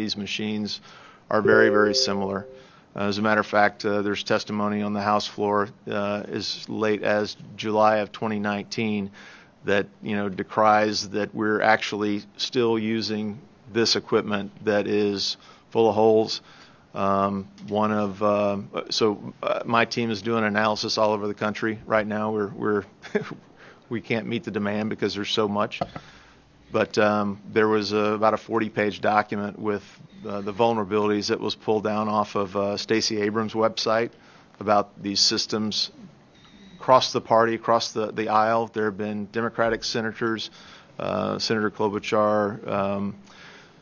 these machines are very, very similar. As a matter of fact, there's testimony on the House floor as late as July of 2019 that decries that we're actually still using this equipment that is full of holes. My team is doing analysis all over the country right now. We can't meet the demand because there's so much. But there was about a 40-page document with the vulnerabilities that was pulled down off of Stacey Abrams' website about these systems across the party, across the aisle. There have been Democratic senators, Senator Klobuchar,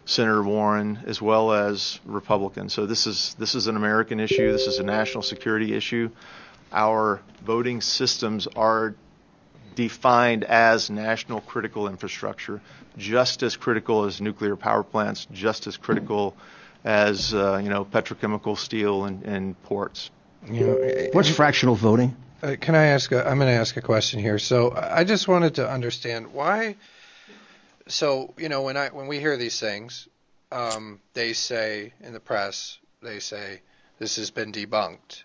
Senator Warren, as well as Republicans. So this is an American issue. This is a national security issue. Our voting systems are defined as national critical infrastructure, just as critical as nuclear power plants, just as critical as petrochemical steel and ports. What's fractional voting? Can I ask? I'm going to ask a question here. So I just wanted to understand why. So when we hear these things, they say in the press, they say this has been debunked.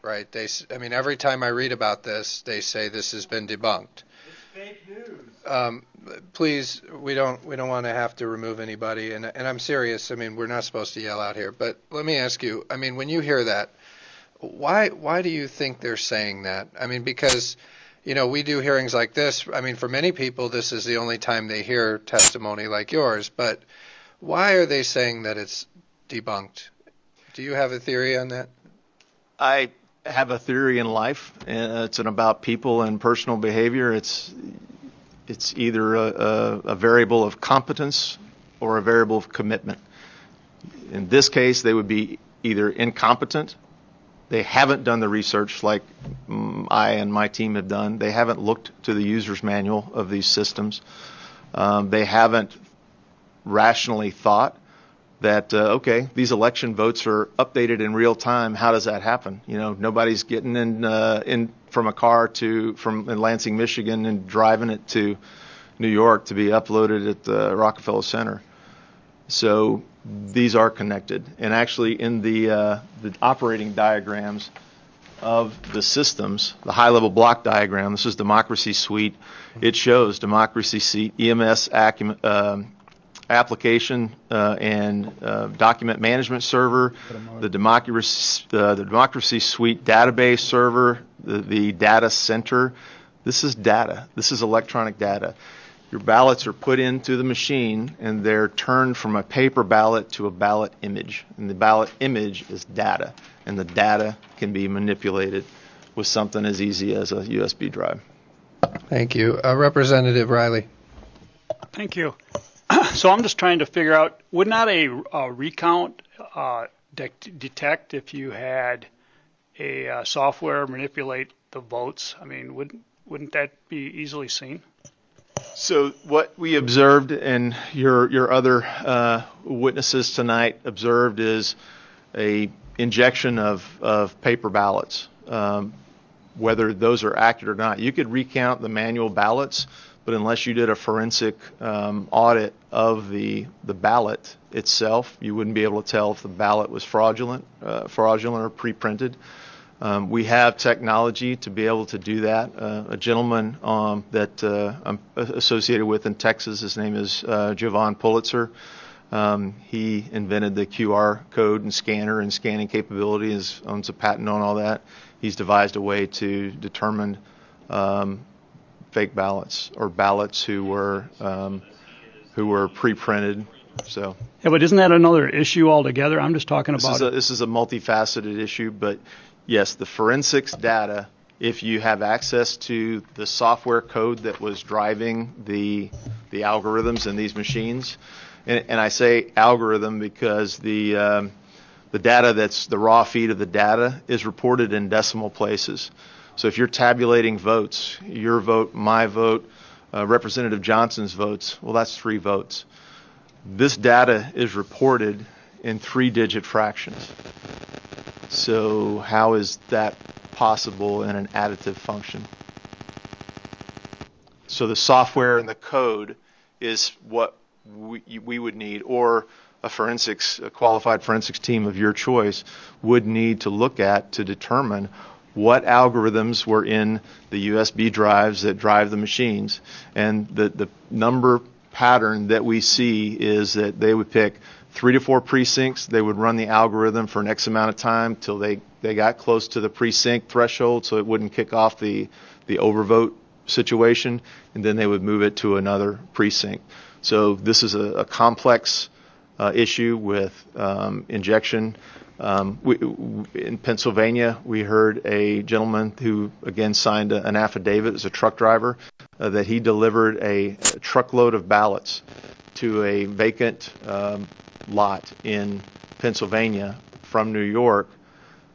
Right? Every time I read about this, they say this has been debunked. It's fake news. Please, we don't want to have to remove anybody, and I'm serious. We're not supposed to yell out here, but let me ask you. When you hear that, why do you think they're saying that? Because we do hearings like this. For many people, this is the only time they hear testimony like yours. But why are they saying that it's debunked? Do you have a theory on that? I have a theory in life, and it's about people and personal behavior. It's either a variable of competence or a variable of commitment. In this case, they would be either incompetent. They haven't done the research like I and my team have done. They haven't looked to the user's manual of these systems. They haven't rationally thought that, these election votes are updated in real time. How does that happen? Nobody's getting in from a car from Lansing, Michigan, and driving it to New York to be uploaded at the Rockefeller Center. So these are connected. And actually in the operating diagrams of the systems, the high-level block diagram, this is Democracy Suite. It shows Democracy Suite, EMS application and document management server, the Democracy Suite database server, the data center. This is data. This is electronic data. Your ballots are put into the machine, and they're turned from a paper ballot to a ballot image. And the ballot image is data, and the data can be manipulated with something as easy as a USB drive. Thank you. Representative Riley. Thank you. So I'm just trying to figure out, would not a recount detect if you had a software manipulate the votes? Wouldn't that be easily seen? So what we observed, and your other witnesses tonight observed, is a injection of paper ballots. Whether those are accurate or not, you could recount the manual ballots, but unless you did a forensic audit of the ballot itself, you wouldn't be able to tell if the ballot was fraudulent or pre-printed. We have technology to be able to do that. A gentleman that I'm associated with in Texas, his name is Jovan Pulitzer. He invented the QR code and scanner and scanning capability, owns a patent on all that. He's devised a way to determine fake ballots or ballots who were pre-printed. So yeah, but isn't that another issue altogether? I'm just talking about this is a multifaceted issue, but yes, the forensics data, if you have access to the software code that was driving the algorithms in these machines, and I say algorithm because the data that's the raw feed of the data is reported in decimal places. So if you're tabulating votes, your vote, my vote, Representative Johnson's votes, well, that's 3 votes. This data is reported in 3-digit fractions. So how is that possible in an additive function? So the software and the code is what we would need, or a qualified forensics team of your choice would need to look at to determine what algorithms were in the USB drives that drive the machines. And the number pattern that we see is that they would pick 3 to 4 precincts. They would run the algorithm for an X amount of time till they got close to the precinct threshold so it wouldn't kick off the overvote situation, and then they would move it to another precinct. So this is a complex issue with injection. In Pennsylvania, we heard a gentleman who, again, signed an affidavit as a truck driver that he delivered a truckload of ballots to a vacant lot in Pennsylvania from New York,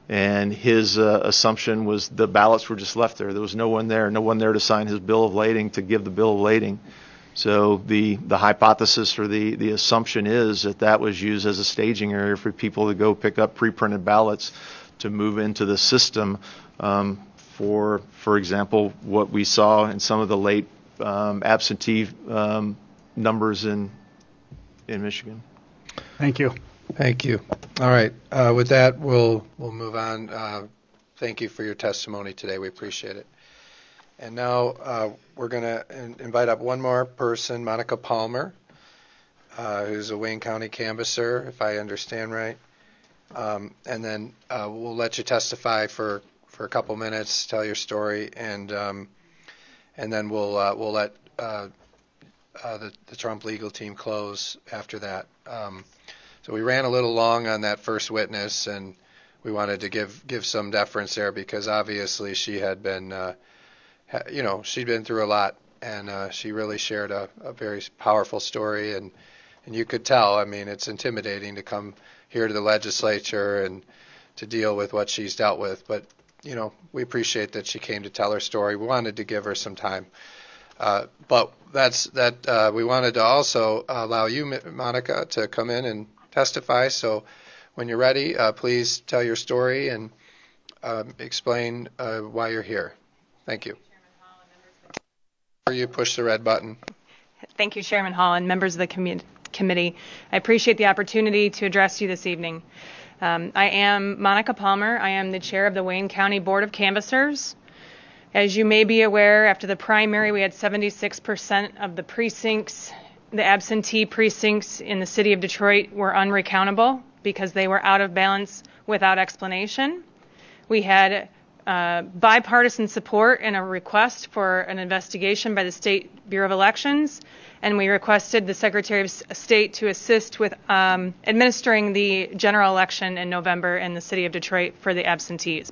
and his assumption was the ballots were just left there. There was no one there to sign his bill of lading, to give the bill of lading. So the hypothesis or the assumption is that was used as a staging area for people to go pick up pre-printed ballots to move into the system. For example, what we saw in some of the late absentee numbers in Michigan. Thank you. Thank you. All right. With that, we'll move on. Thank you for your testimony today. We appreciate it. And now we're going to invite up one more person, Monica Palmer, who's a Wayne County canvasser, if I understand right. And then we'll let you testify for a couple minutes, tell your story, and then we'll let the Trump legal team close after that. So we ran a little long on that first witness, and we wanted to give some deference there because obviously she had been, she'd been through a lot, and she really shared a very powerful story, and you could tell. I mean, it's intimidating to come here to the legislature and to deal with what she's dealt with, but we appreciate that she came to tell her story. We wanted to give her some time, but we wanted to also allow you, Monica, to come in and testify. So when you're ready, please tell your story and explain why you're here. Thank you. You push the red button. Thank you, Chairman Hall and members of the committee. I appreciate the opportunity to address you this evening. I am Monica Palmer. I am the chair of the Wayne County Board of Canvassers. As you may be aware, after the primary, we had 76% of the precincts, the absentee precincts in the city of Detroit were unrecountable because they were out of balance without explanation. We had bipartisan support and a request for an investigation by the State Bureau of Elections, and we requested the Secretary of State to assist with administering the general election in November in the city of Detroit for the absentees.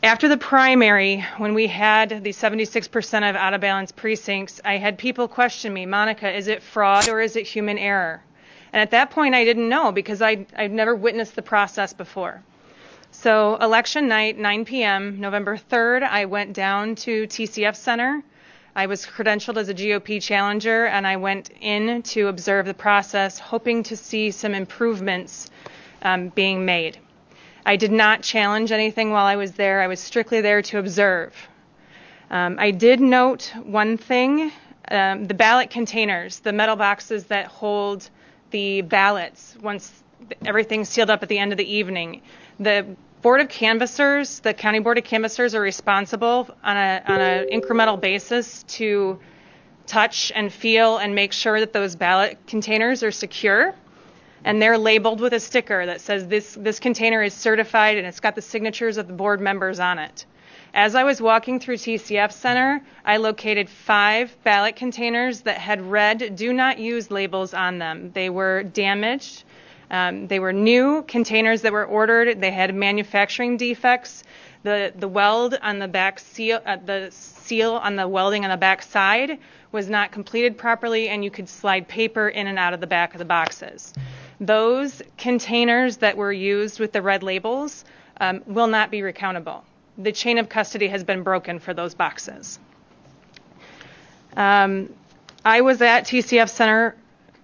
After the primary, when we had the 76% of out-of-balance precincts, I had people question me, Monica, is it fraud or is it human error? And at that point, I didn't know because I'd never witnessed the process before. So election night, 9 p.m., November 3rd, I went down to TCF Center. I was credentialed as a GOP challenger, and I went in to observe the process, hoping to see some improvements being made. I did not challenge anything while I was there. I was strictly there to observe. I did note one thing, the ballot containers, the metal boxes that hold the ballots once everything's sealed up at the end of the evening. The Board of Canvassers, the County Board of Canvassers are responsible on an incremental basis to touch and feel and make sure that those ballot containers are secure. And they're labeled with a sticker that says this container is certified and it's got the signatures of the board members on it. As I was walking through TCF Center, I located 5 ballot containers that had red "Do Not Use" labels on them. They were damaged. They were new containers that were ordered. They had manufacturing defects. The weld on the back seal, the seal on the welding on the back side was not completed properly, and you could slide paper in and out of the back of the boxes. Those containers that were used with the red labels will not be recountable. The chain of custody has been broken for those boxes. I was at TCF Center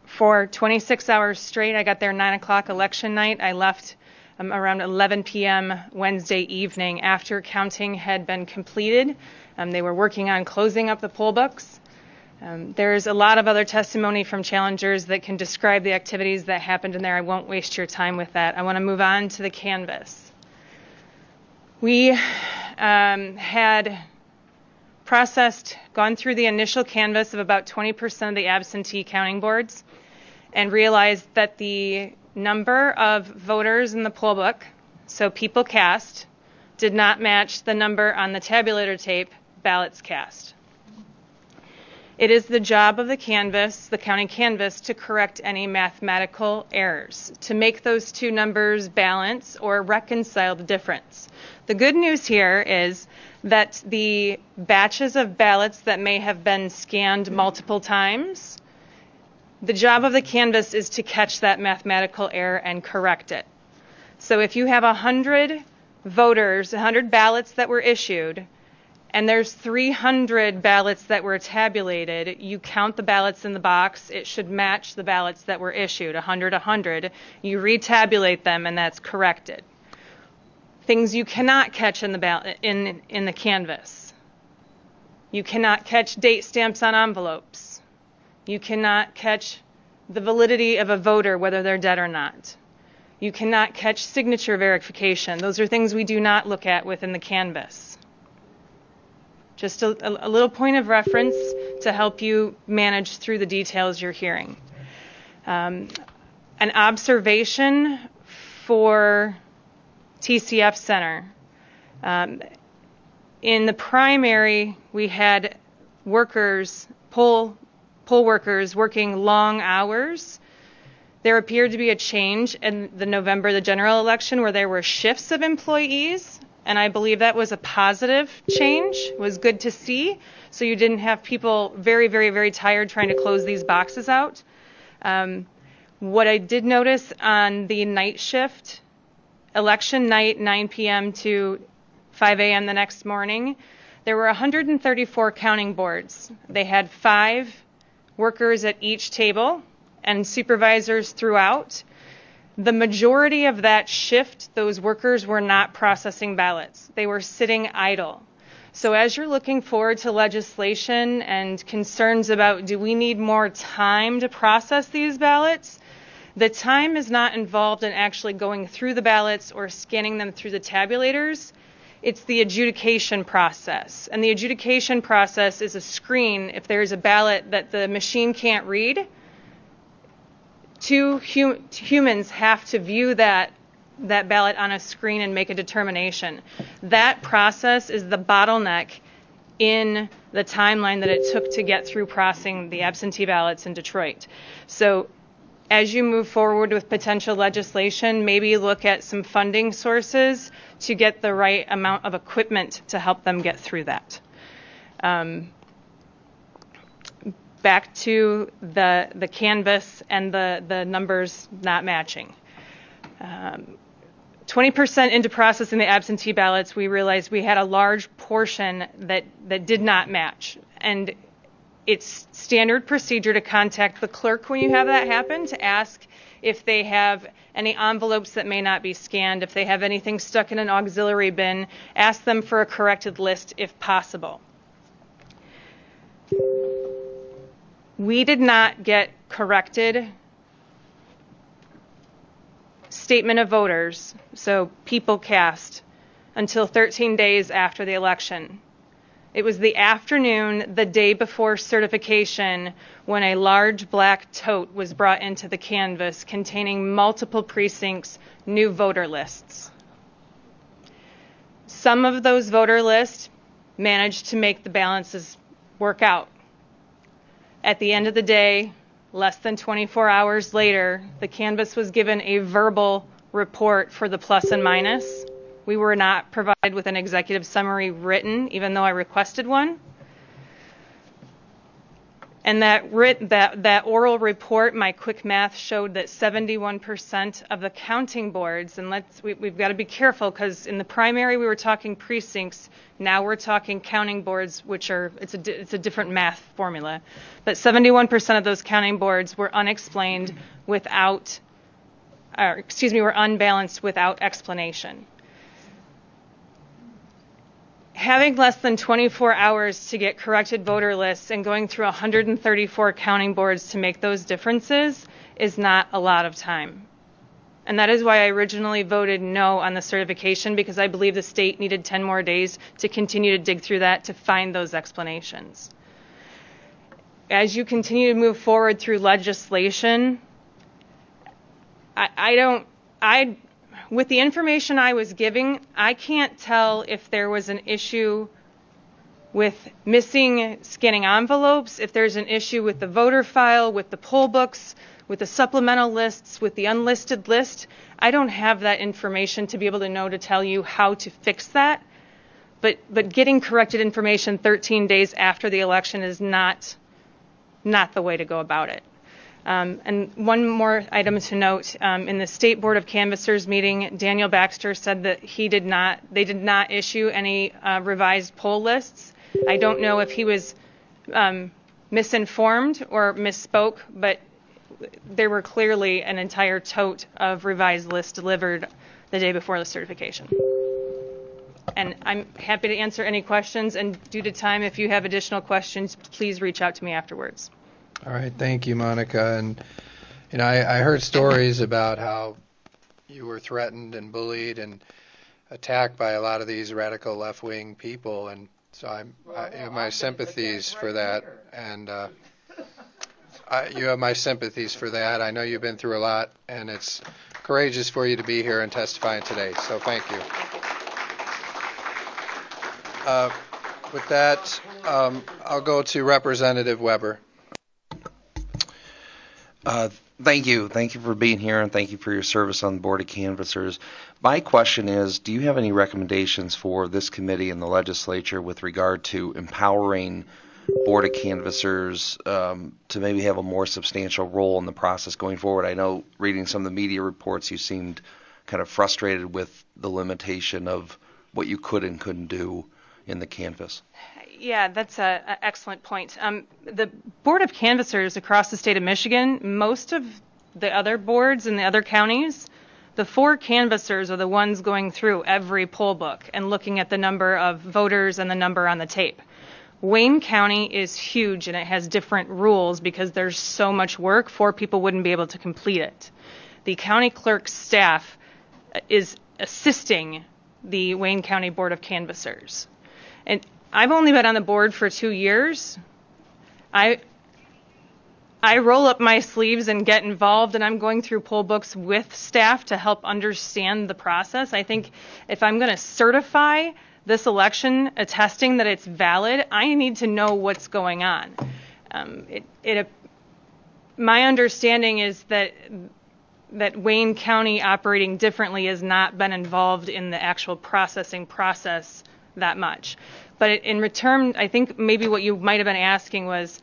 for 26 hours straight. I got there 9 o'clock election night. I left around 11 p.m. Wednesday evening after counting had been completed. They were working on closing up the poll books. There's a lot of other testimony from challengers that can describe the activities that happened in there. I won't waste your time with that. I want to move on to the canvass. We had gone through the initial canvass of about 20% of the absentee counting boards and realized that the number of voters in the poll book, so people cast, did not match the number on the tabulator tape, ballots cast. It is the job of the canvass, the county canvass, to correct any mathematical errors, to make those two numbers balance or reconcile the difference. The good news here is that the batches of ballots that may have been scanned multiple times, the job of the canvass is to catch that mathematical error and correct it. So if you have 100 voters, 100 ballots that were issued, and there's 300 ballots that were tabulated, you count the ballots in the box, it should match the ballots that were issued, 100, you retabulate them, and that's corrected. Things you cannot catch in the canvass. You cannot catch date stamps on envelopes. You cannot catch the validity of a voter, whether they're dead or not. You cannot catch signature verification. Those are things we do not look at within the canvass. Just a little point of reference to help you manage through the details you're hearing. An observation for TCF Center. In the primary, we had poll workers working long hours. There appeared to be a change in the general election, where there were shifts of employees. And I believe that was a positive change. It was good to see. So you didn't have people very, very, very tired trying to close these boxes out. What I did notice on the night shift, election night, 9 p.m. to 5 a.m. the next morning, there were 134 counting boards. They had 5 workers at each table and supervisors throughout. The majority of that shift, those workers were not processing ballots. They were sitting idle. So as you're looking forward to legislation and concerns about, do we need more time to process these ballots? The time is not involved in actually going through the ballots or scanning them through the tabulators. It's the adjudication process. And the adjudication process is a screen. If there's a ballot that the machine can't read, humans have to view that ballot on a screen and make a determination. That process is the bottleneck in the timeline that it took to get through processing the absentee ballots in Detroit. So as you move forward with potential legislation, maybe look at some funding sources to get the right amount of equipment to help them get through that. Back to the canvas and the numbers not matching. 20% into processing the absentee ballots, we realized we had a large portion that did not match. And it's standard procedure to contact the clerk when you have that happen to ask if they have any envelopes that may not be scanned, if they have anything stuck in an auxiliary bin, ask them for a corrected list if possible. We did not get corrected statement of voters, so people cast, until 13 days after the election. It was the afternoon, the day before certification, when a large black tote was brought into the canvas containing multiple precincts' new voter lists. Some of those voter lists managed to make the balances work out. At the end of the day, less than 24 hours later, the canvas was given a verbal report for the plus and minus. We were not provided with an executive summary written, even though I requested one. And that oral report, my quick math showed that 71% of the counting boards, and we've got to be careful because in the primary we were talking precincts, now we're talking counting boards, which it's a different math formula. But 71% of those counting boards were unexplained were unbalanced without explanation. having less than 24 hours to get corrected voter lists and going through 134 counting boards to make those differences is not a lot of time. And that is why I originally voted no on the certification, because I believe the state needed 10 more days to continue to dig through that to find those explanations. As you continue to move forward through legislation, with the information I was giving, I can't tell if there was an issue with missing scanning envelopes, if there's an issue with the voter file, with the poll books, with the supplemental lists, with the unlisted list. I don't have that information to be able to know to tell you how to fix that. But getting corrected information 13 days after the election is not the way to go about it. And one more item to note, in the State Board of Canvassers meeting, Daniel Baxter said that they did not issue any revised poll lists. I don't know if he was misinformed or misspoke, but there were clearly an entire tote of revised lists delivered the day before the certification. And I'm happy to answer any questions, and due to time, if you have additional questions, please reach out to me afterwards. All right, thank you, Monica. And I heard stories about how you were threatened and bullied and attacked by a lot of these radical left-wing people, and so I have my sympathies for that. And you have my sympathies for that. I know you've been through a lot, and it's courageous for you to be here and testifying today. So thank you. With that, I'll go to Representative Weber. Thank you. Thank you for being here, and thank you for your service on the Board of Canvassers. My question is, do you have any recommendations for this committee and the legislature with regard to empowering Board of Canvassers to maybe have a more substantial role in the process going forward? I know reading some of the media reports, you seemed kind of frustrated with the limitation of what you could and couldn't do in the canvass. Yeah, that's an excellent point. The Board of Canvassers across the state of Michigan, most of the other boards in the other counties, the 4 canvassers are the ones going through every poll book and looking at the number of voters and the number on the tape. Wayne County is huge, and it has different rules because there's so much work, 4 people wouldn't be able to complete it. The county clerk's staff is assisting the Wayne County Board of Canvassers. And I've only been on the board for 2 years. I roll up my sleeves and get involved, and I'm going through poll books with staff to help understand the process. I think if I'm going to certify this election, attesting that it's valid, I need to know what's going on. My understanding is that Wayne County operating differently has not been involved in the actual processing process that much. But in return, I think maybe what you might have been asking was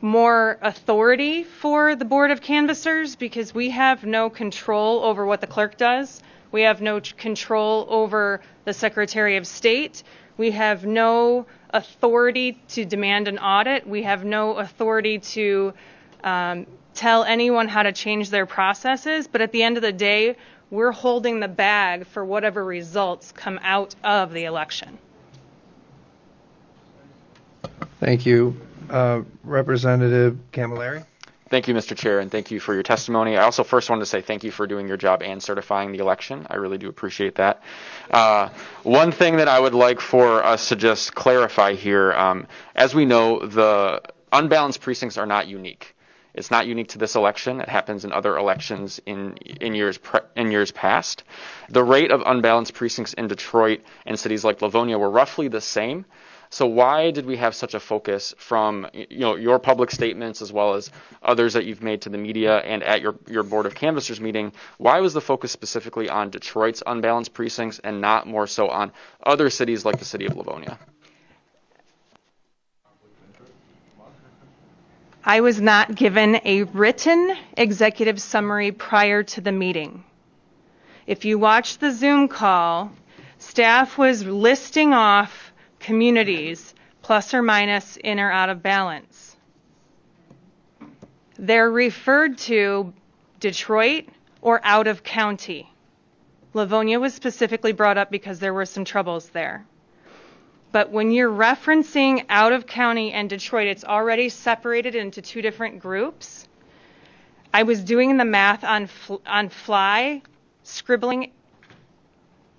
more authority for the Board of Canvassers, because we have no control over what the clerk does. We have no control over the Secretary of State. We have no authority to demand an audit. We have no authority to tell anyone how to change their processes. But at the end of the day, we're holding the bag for whatever results come out of the election. Thank you. Representative Camilleri. Thank you, Mr. Chair, and thank you for your testimony. I also first wanted to say thank you for doing your job and certifying the election. I really do appreciate that. One thing that I would like for us to just clarify here, as we know, the unbalanced precincts are not unique. It's not unique to this election. It happens in other elections in years past. The rate of unbalanced precincts in Detroit and cities like Livonia were roughly the same. So why did we have such a focus from your public statements as well as others that you've made to the media and at your Board of Canvassers meeting? Why was the focus specifically on Detroit's unbalanced precincts and not more so on other cities like the city of Livonia? I was not given a written executive summary prior to the meeting. If you watch the Zoom call, staff was listing off communities plus or minus in or out of balance. They're referred to Detroit or out of county. Livonia was specifically brought up because there were some troubles there. But when you're referencing out of county and Detroit, it's already separated into two different groups. I was doing the math on fly, scribbling,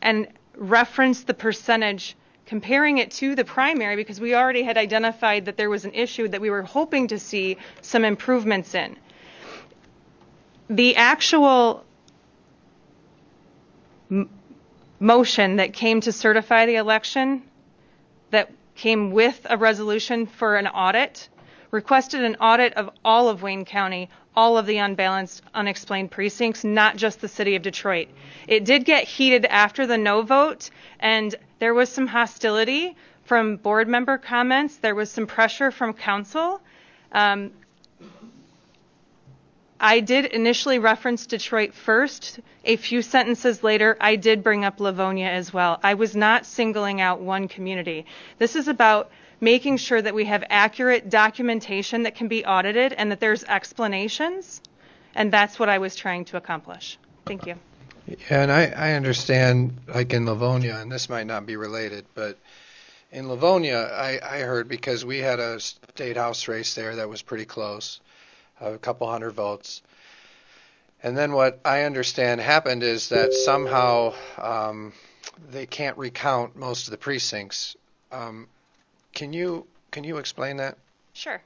and referenced the percentage, comparing it to the primary because we already had identified that there was an issue that we were hoping to see some improvements in. The actual motion that came to certify the election, that came with a resolution for an audit, requested an audit of all of Wayne County, all of the unbalanced, unexplained precincts, not just the city of Detroit. It did get heated after the no vote, and there was some hostility from board member comments. There was some pressure from council. I did initially reference Detroit first. A few sentences later, I did bring up Livonia as well. I was not singling out one community. This is about making sure that we have accurate documentation that can be audited and that there's explanations, and that's what I was trying to accomplish. Thank you. Yeah, and I understand, like in Livonia, and this might not be related, but in Livonia, I heard because we had a state house race there that was pretty close, a couple hundred votes. And then what I understand happened is that somehow they can't recount most of the precincts. Can you explain that? Sure.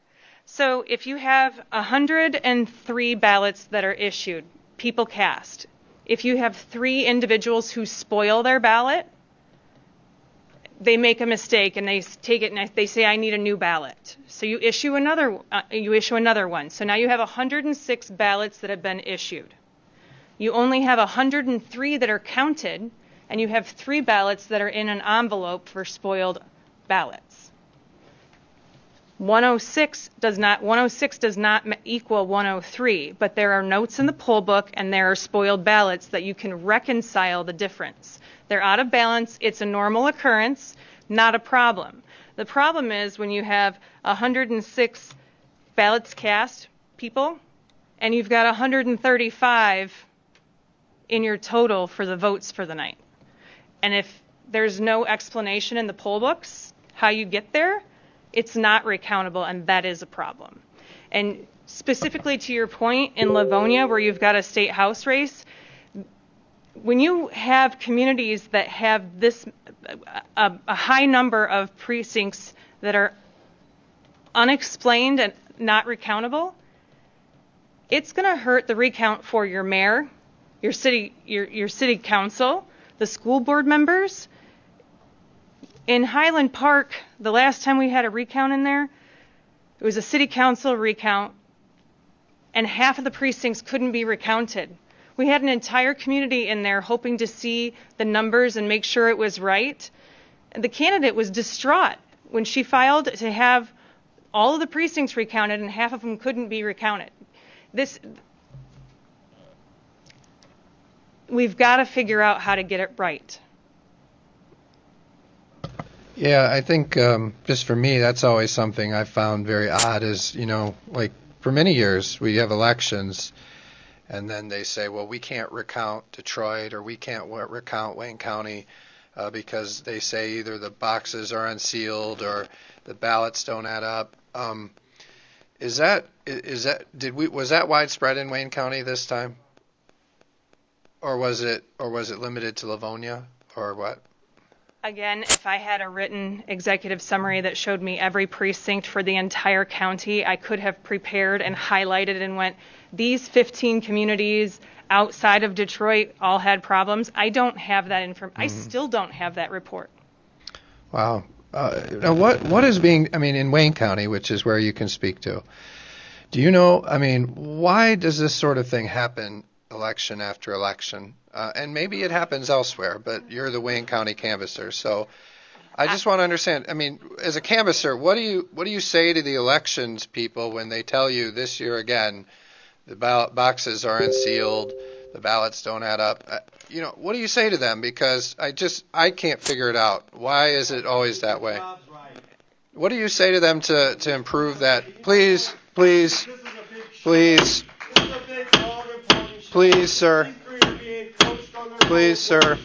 So if you have 103 ballots that are issued, people cast. If you have 3 individuals who spoil their ballot, they make a mistake and they take it and they say, I need a new ballot. So you issue another one. So now you have 106 ballots that have been issued. You only have 103 that are counted, and you have 3 ballots that are in an envelope for spoiled ballots. 106 does not equal 103, but there are notes in the poll book and there are spoiled ballots that you can reconcile the difference. They're out of balance. It's a normal occurrence, not a problem. The problem is when you have 106 ballots cast, people, and you've got 135 in your total for the votes for the night. And if there's no explanation in the poll books how you get there, it's not recountable, and that is a problem. And specifically to your point, in Livonia, where you've got a state house race, when you have communities that have this a high number of precincts that are unexplained and not recountable, it's going to hurt the recount for your mayor, your city council, the school board members. In Highland Park, the last time we had a recount in there, it was a city council recount, and half of the precincts couldn't be recounted. We had an entire community in there hoping to see the numbers and make sure it was right. And the candidate was distraught when she filed to have all of the precincts recounted and half of them couldn't be recounted. We've got to figure out how to get it right. Yeah, I think just for me, that's always something I found very odd is, like for many years we have elections and then they say, well, we can't recount Detroit or we can't recount Wayne County because they say either the boxes are unsealed or the ballots don't add up. Was that widespread in Wayne County this time? Or was it limited to Livonia or what? Again, if I had a written executive summary that showed me every precinct for the entire county, I could have prepared and highlighted and went, these 15 communities outside of Detroit all had problems. I don't have that information. I still don't have that report. Wow. Now what is being, in Wayne County, which is where you can speak to, do you know, why does this sort of thing happen election after election? And maybe it happens elsewhere, but you're the Wayne County canvasser, so I just want to understand. As a canvasser, what do you say to the elections people when they tell you this year again, the ballot boxes are unsealed, the ballots don't add up? What do you say to them? Because I can't figure it out. Why is it always that way? What do you say to them to improve that? Please, sir. Please, sir.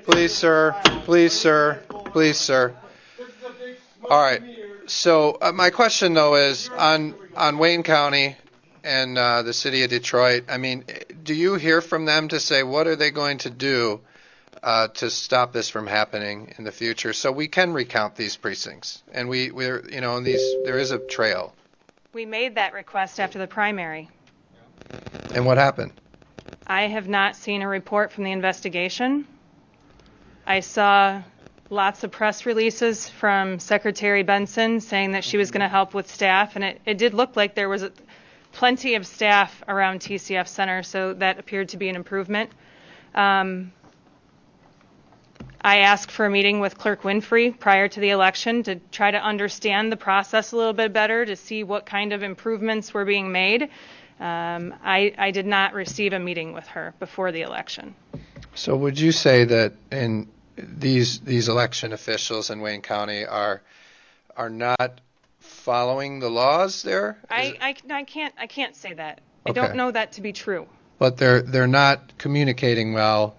Please, sir. Please, sir. Please, sir. All right. So my question, though, is on Wayne County and the city of Detroit. I mean, do you hear from them to say what are they going to do to stop this from happening in the future, so we can recount these precincts and we're there is a trail? We made that request after the primary. And what happened? I have not seen a report from the investigation. I saw lots of press releases from Secretary Benson saying that she was going to help with staff, and it did look like there was plenty of staff around TCF Center, so that appeared to be an improvement. I asked for a meeting with Clerk Winfrey prior to the election to try to understand the process a little bit better, to see what kind of improvements were being made. I did not receive a meeting with her before the election. So would you say that in these election officials in Wayne County are not following the laws there? I can't say that. Okay. I don't know that to be true. But they're not communicating well.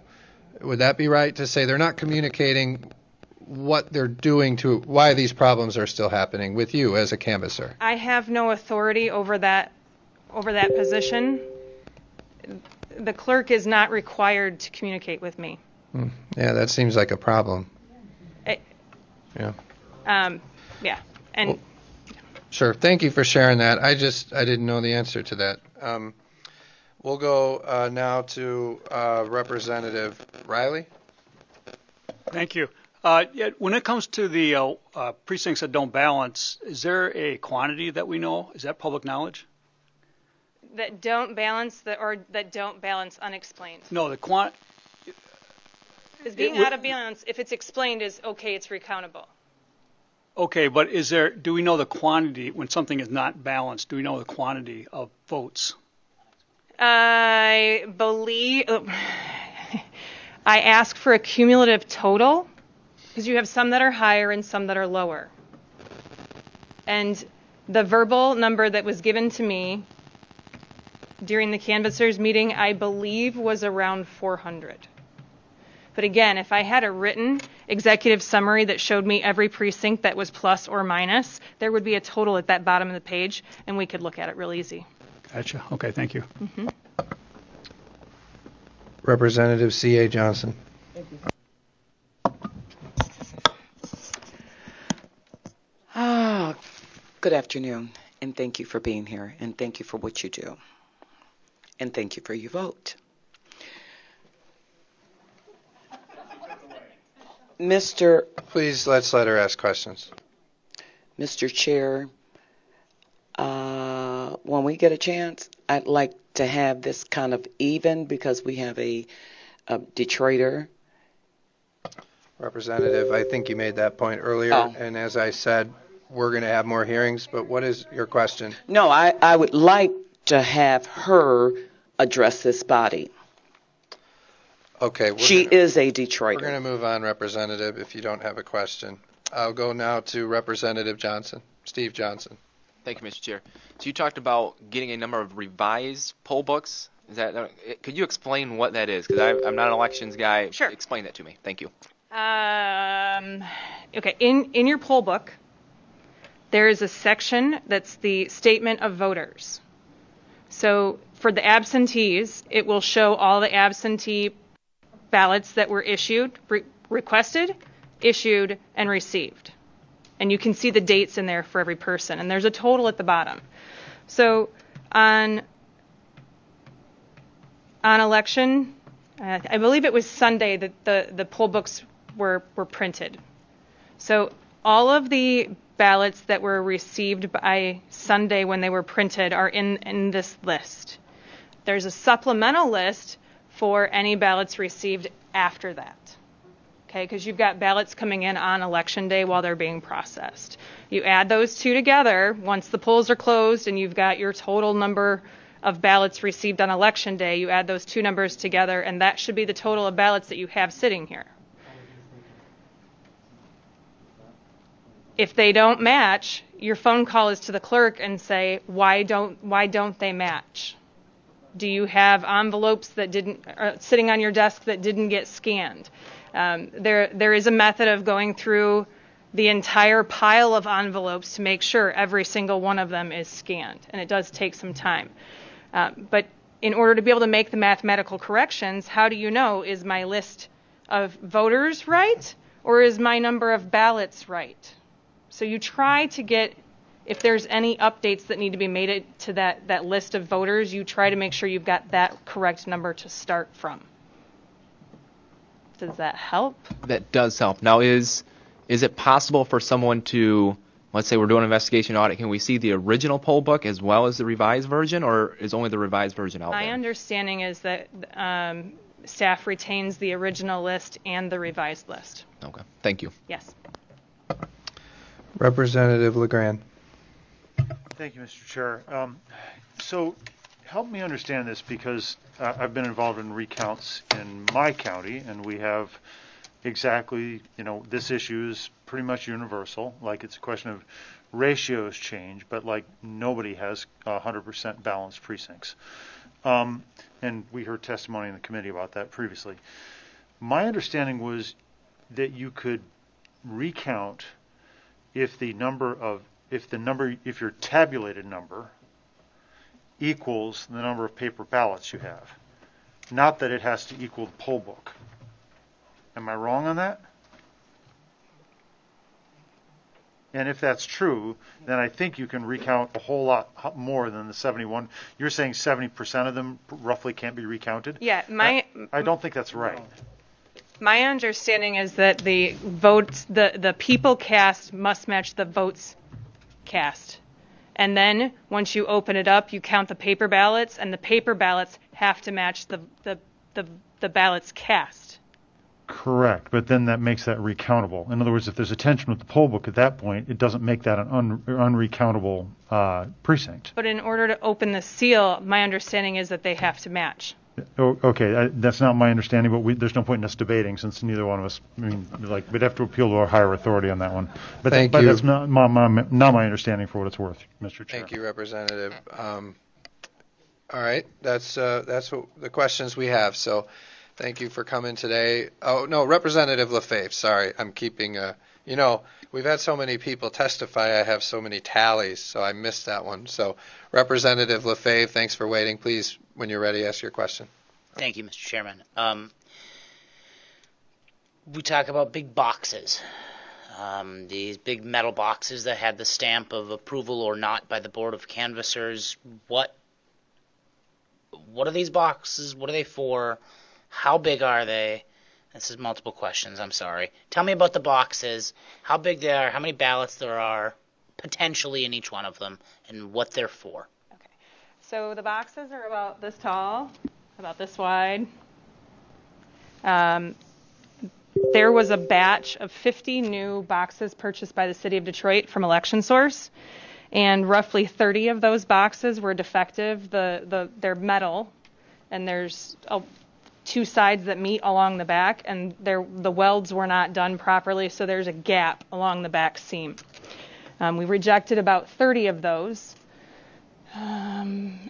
Would that be right to say they're not communicating what they're doing to why these problems are still happening with you as a canvasser? I have no authority over that position. The clerk is not required to communicate with me. Yeah, that seems like a problem. Yeah. And well, sure. Thank you for sharing that. I didn't know the answer to that. We'll go now to Representative Riley. Thank you. When it comes to the precincts that don't balance, is there a quantity that we know? Is that public knowledge? That don't balance or that don't balance unexplained. No, Because being out of balance, if it's explained, is okay, it's recountable. Okay, but do we know the quantity when something is not balanced? Do we know the quantity of votes? I believe I ask for a cumulative total because you have some that are higher and some that are lower. And the verbal number that was given to me during the canvassers meeting, I believe, was around 400. But again, if I had a written executive summary that showed me every precinct that was plus or minus, there would be a total at that bottom of the page, and we could look at it real easy. Gotcha. Okay, thank you. Mm-hmm. Representative C.A. Johnson. Thank you. Good afternoon, and thank you for being here, and thank you for what you do, and thank you for your vote. Please, let's let her ask questions. Mr. Chair, when we get a chance, I'd like to have this kind of even because we have a Detroiter. Representative, I think you made that point earlier, and as I said, we're going to have more hearings, but what is your question? No, I would like to have her address this body. Okay. She is a Detroiter. We're going to move on, Representative, if you don't have a question. I'll go now to Representative Johnson, Steve Johnson. Thank you, Mr. Chair. So you talked about getting a number of revised poll books. Could you explain what that is? Because I'm not an elections guy. Sure. Explain that to me. Thank you. Okay. In your poll book, there is a section that's the statement of voters. So for the absentees, it will show all the absentee ballots that were issued, requested, issued, and received. And you can see the dates in there for every person. And there's a total at the bottom. So on election, I believe it was Sunday that the poll books were printed. So all of the ballots that were received by Sunday when they were printed are in this list. There's a supplemental list for any ballots received after that. Okay, because you've got ballots coming in on election day while they're being processed. You add those two together once the polls are closed and you've got your total number of ballots received on election day. You add those two numbers together and that should be the total of ballots that you have sitting here. If they don't match, your phone call is to the clerk and say, why don't they match? Do you have envelopes that didn't sitting on your desk that didn't get scanned? There is a method of going through the entire pile of envelopes to make sure every single one of them is scanned, and it does take some time. But in order to be able to make the mathematical corrections, how do you know, is my list of voters right, or is my number of ballots right? So you try to get, if there's any updates that need to be made to that list of voters, you try to make sure you've got that correct number to start from. Does that help? That does help. Now, is it possible for someone to, let's say we're doing an investigation audit, can we see the original poll book as well as the revised version, or is only the revised version out there? My understanding is that staff retains the original list and the revised list. Okay. Thank you. Yes. Representative LeGrand. Thank you, Mr. Chair. So help me understand this, because I've been involved in recounts in my county, and we have exactly, this issue is pretty much universal. Like, it's a question of ratios change, but like nobody has 100% balanced precincts. And we heard testimony in the committee about that previously. My understanding was that you could recount if your tabulated number equals the number of paper ballots you have. Not that it has to equal the poll book. Am I wrong on that? And if that's true, then I think you can recount a whole lot more than the 71. You're saying 70% of them roughly can't be recounted? Yeah, I don't think that's right. My understanding is that the votes, the people cast must match the votes cast. And then once you open it up, you count the paper ballots, and the paper ballots have to match the ballots cast. Correct, but then that makes that recountable. In other words, if there's a tension with the poll book at that point, it doesn't make that an unrecountable precinct. But in order to open the seal, my understanding is that they have to match. Okay, that's not my understanding, but there's no point in us debating, since neither one of us, we'd have to appeal to our higher authority on that one. But that's not my understanding for what it's worth, Mr. Chair. Thank you, Representative. All right, that's what the questions we have. So thank you for coming today. Oh, no, Representative Lefebvre, sorry. I'm keeping, we've had so many people testify, I have so many tallies, so I missed that one. So Representative Lefebvre, thanks for waiting. Please, when you're ready, ask your question. Thank you, Mr. Chairman. We talk about big boxes, these big metal boxes that had the stamp of approval or not by the Board of Canvassers. What are these boxes? What are they for? How big are they? This is multiple questions, I'm sorry. Tell me about the boxes, how big they are, how many ballots there are potentially in each one of them, and what they're for. Okay. So the boxes are about this tall, about this wide. There was a batch of 50 new boxes purchased by the City of Detroit from Election Source, and roughly 30 of those boxes were defective. They're metal, and there's two sides that meet along the back, and the welds were not done properly, so there's a gap along the back seam. We rejected about 30 of those.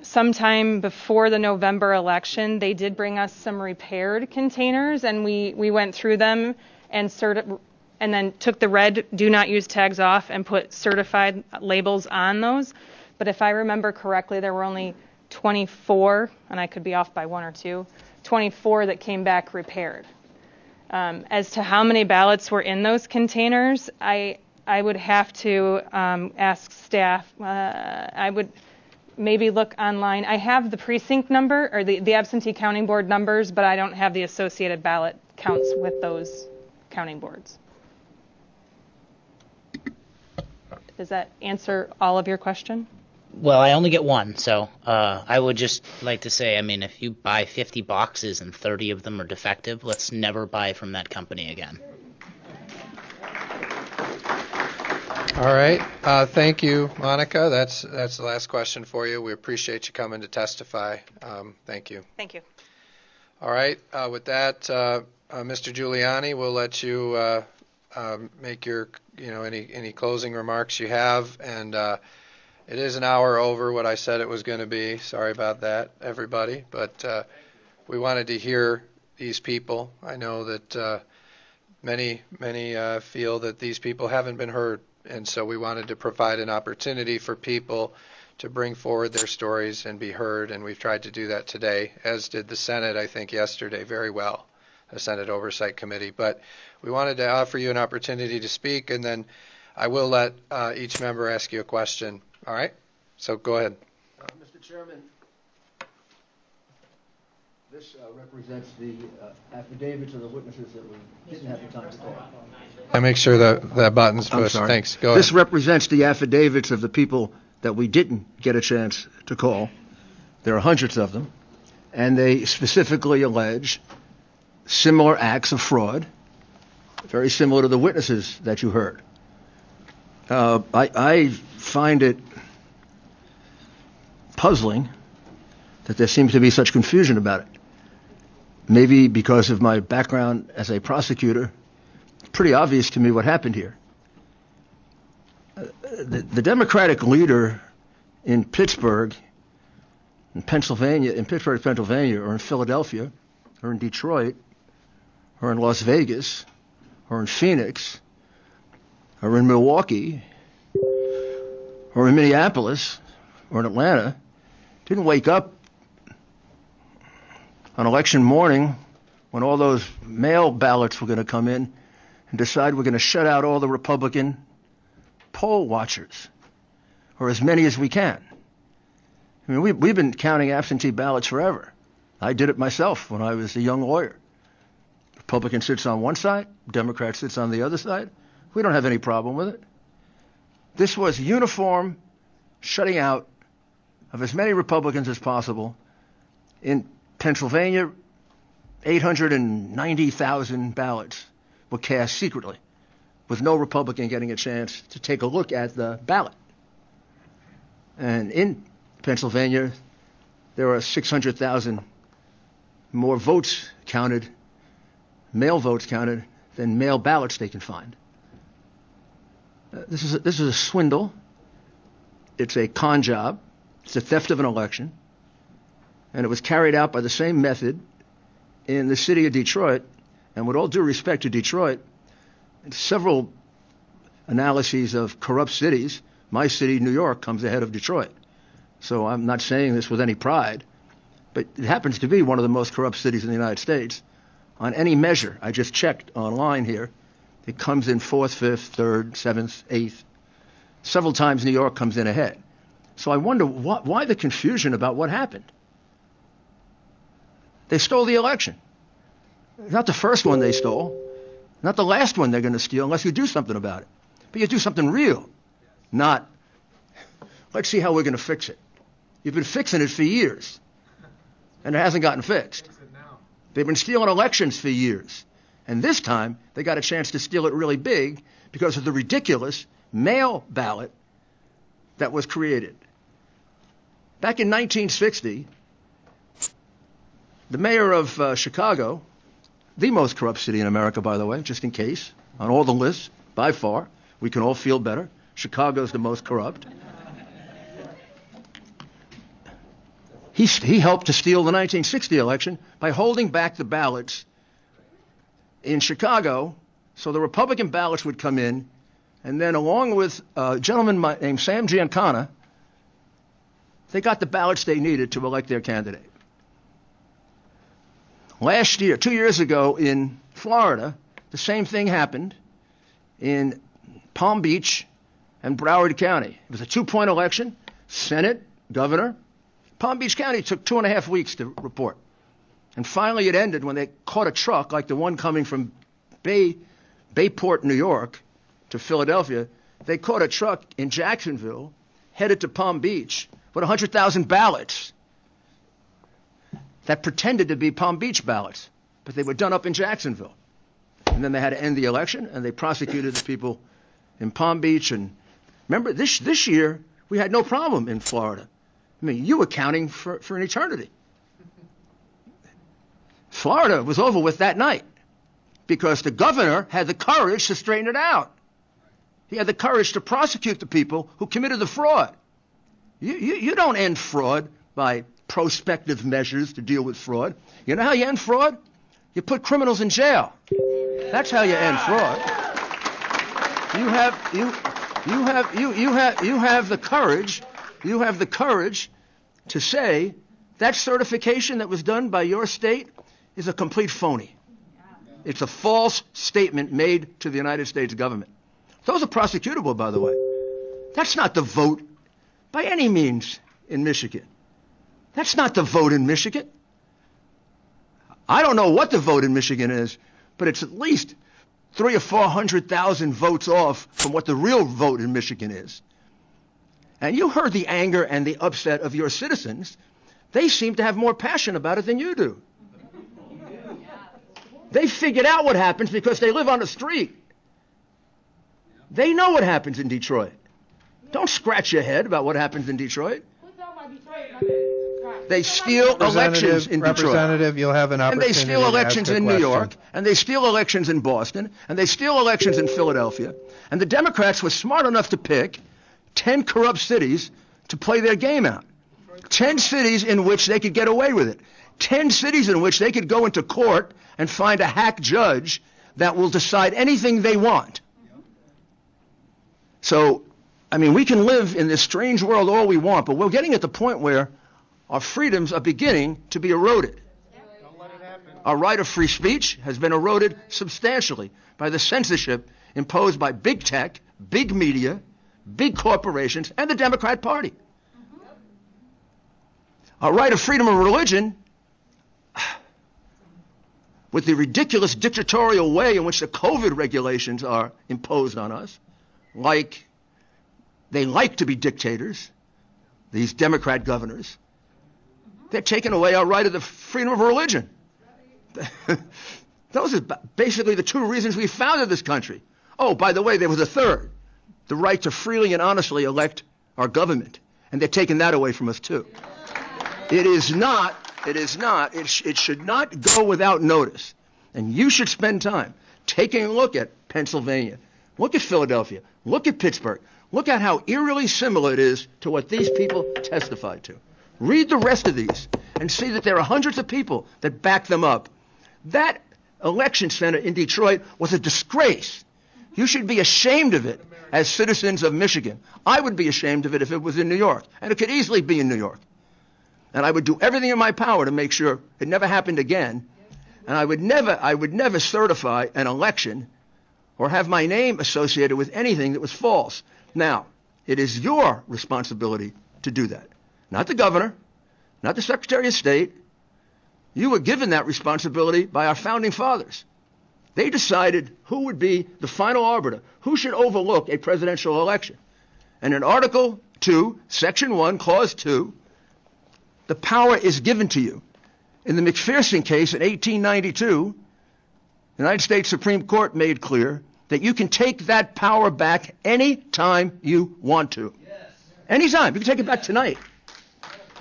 Sometime before the November election, they did bring us some repaired containers, and we went through them and then took the red do not use tags off and put certified labels on those. But if I remember correctly, there were only 24, and I could be off by one or two, 24 that came back repaired. As to how many ballots were in those containers, I would have to ask staff. I would maybe look online. I have the precinct number or the absentee counting board numbers, but I don't have the associated ballot counts with those counting boards. Does that answer all of your question? Well, I only get one, so I would just like to say, if you buy 50 boxes and 30 of them are defective, let's never buy from that company again. All right. Thank you, Monica. That's the last question for you. We appreciate you coming to testify. Thank you. Thank you. All right. With that, Mr. Guiliani, we'll let you make your, any closing remarks you have, and It is an hour over what I said it was going to be. Sorry about that, everybody. But we wanted to hear these people. I know that many feel that these people haven't been heard, and so we wanted to provide an opportunity for people to bring forward their stories and be heard, and we've tried to do that today, as did the Senate, I think, yesterday very well, the Senate Oversight Committee. But we wanted to offer you an opportunity to speak, and then I will let each member ask you a question. All right? So go ahead. Mr. Chairman, this represents the affidavits of the witnesses that we didn't have the time to call. I make sure that button's pushed. Thanks. Go ahead. This represents the affidavits of the people that we didn't get a chance to call. There are hundreds of them, and they specifically allege similar acts of fraud, very similar to the witnesses that you heard. I find it puzzling that there seems to be such confusion about it. Maybe because of my background as a prosecutor, it's pretty obvious to me what happened here. The Democratic leader in Pittsburgh, in Pennsylvania, or in Philadelphia, or in Detroit, or in Las Vegas, or in Phoenix, or in Milwaukee, or in Minneapolis, or in Atlanta, didn't wake up on election morning when all those mail ballots were going to come in and decide we're going to shut out all the Republican poll watchers, or as many as we can. I mean, we've been counting absentee ballots forever. I did it myself when I was a young lawyer. Republican sits on one side, Democrat sits on the other side. We don't have any problem with it. This was uniform shutting out of as many Republicans as possible. In Pennsylvania, 890,000 ballots were cast secretly, with no Republican getting a chance to take a look at the ballot. And in Pennsylvania, there are 600,000 more votes counted, mail votes counted, than mail ballots they can find. This is a swindle. It's a con job. It's a theft of an election. And it was carried out by the same method in the city of Detroit. And with all due respect to Detroit, several analyses of corrupt cities, my city, New York, comes ahead of Detroit. So I'm not saying this with any pride, but it happens to be one of the most corrupt cities in the United States. On any measure, I just checked online here, it comes in 4th, 5th, 3rd, 7th, 8th. Several times New York comes in ahead. So I wonder why the confusion about what happened. They stole the election. Not the first one they stole, not the last one they're going to steal unless you do something about it. But you do something real, not, let's see how we're going to fix it. You've been fixing it for years, and it hasn't gotten fixed. They've been stealing elections for years. And this time, they got a chance to steal it really big because of the ridiculous mail ballot that was created. Back in 1960, the mayor of Chicago, the most corrupt city in America, by the way, just in case, on all the lists, by far, we can all feel better. Chicago's the most corrupt. He helped to steal the 1960 election by holding back the ballots in Chicago so the Republican ballots would come in, and then along with a gentleman named Sam Giancana, they got the ballots they needed to elect their candidate. Last year, 2 years ago in Florida, the same thing happened in Palm Beach and Broward County. It was a 2-point election, Senate, governor. Palm Beach County took 2.5 weeks to report. And finally it ended when they caught a truck like the one coming from Bayport, New York to Philadelphia. They caught a truck in Jacksonville headed to Palm Beach with 100,000 ballots that pretended to be Palm Beach ballots, but they were done up in Jacksonville. And then they had to end the election, and they prosecuted the people in Palm Beach. And remember, this year, we had no problem in Florida. I mean, you were counting for an eternity. Florida was over with that night because the governor had the courage to straighten it out. He had the courage to prosecute the people who committed the fraud. You don't end fraud by prospective measures to deal with fraud. You know how you end fraud? You put criminals in jail. That's how you end fraud. You have the courage. You have the courage to say that certification that was done by your state is a complete phony. It's a false statement made to the United States government. Those are prosecutable, by the way. That's not the vote by any means in Michigan. That's not the vote in Michigan. I don't know what the vote in Michigan is, but it's at least 300,000 or 400,000 votes off from what the real vote in Michigan is. And you heard the anger and the upset of your citizens. They seem to have more passion about it than you do. They figured out what happens because they live on the street. They know what happens in Detroit. Don't scratch your head about what happens in Detroit. They steal elections in Detroit. Representative, you'll have an opportunity. And they steal elections in New York, and they steal elections in Boston, and they steal elections in Philadelphia. And the Democrats were smart enough to pick 10 corrupt cities to play their game out. 10 cities in which they could get away with it. 10 cities in which they could go into court and find a hack judge that will decide anything they want. So, I mean, we can live in this strange world all we want, but we're getting at the point where our freedoms are beginning to be eroded. Our right of free speech has been eroded substantially by the censorship imposed by big tech, big media, big corporations, and the Democrat Party. Our right of freedom of religion, with the ridiculous dictatorial way in which the COVID regulations are imposed on us, like they like to be dictators, these Democrat governors, they're taking away our right of the freedom of religion. Those are basically the two reasons we founded this country. Oh, by the way, there was a third, the right to freely and honestly elect our government. And they're taking that away from us, too. It should not go without notice. And you should spend time taking a look at Pennsylvania, look at Philadelphia, look at Pittsburgh, look at how eerily similar it is to what these people testified to. Read the rest of these and see that there are hundreds of people that back them up. That election center in Detroit was a disgrace. You should be ashamed of it as citizens of Michigan. I would be ashamed of it if it was in New York, and it could easily be in New York. And I would do everything in my power to make sure it never happened again. And I would never certify an election or have my name associated with anything that was false. Now, it is your responsibility to do that. Not the governor, not the Secretary of State. You were given that responsibility by our founding fathers. They decided who would be the final arbiter, who should overlook a presidential election. And in Article 2, Section 1, Clause 2, the power is given to you. In the McPherson case in 1892, the United States Supreme Court made clear that you can take that power back any time you want to. Yes. Anytime. You can take it back tonight.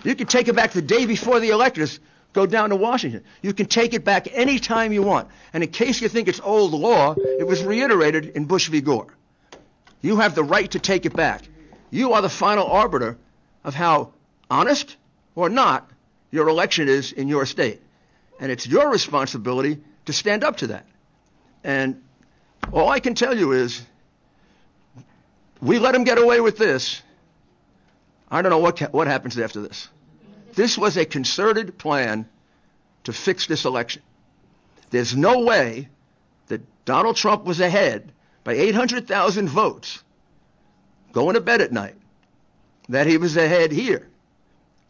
You can take it back the day before the electors go down to Washington. You can take it back any time you want. And in case you think it's old law, it was reiterated in Bush v. Gore. You have the right to take it back. You are the final arbiter of how honest or not your election is in your state. And it's your responsibility to stand up to that. And all I can tell you is, we let them get away with this. I don't know what happens after this. This was a concerted plan to fix this election. There's no way that Donald Trump was ahead by 800,000 votes going to bed at night, that he was ahead here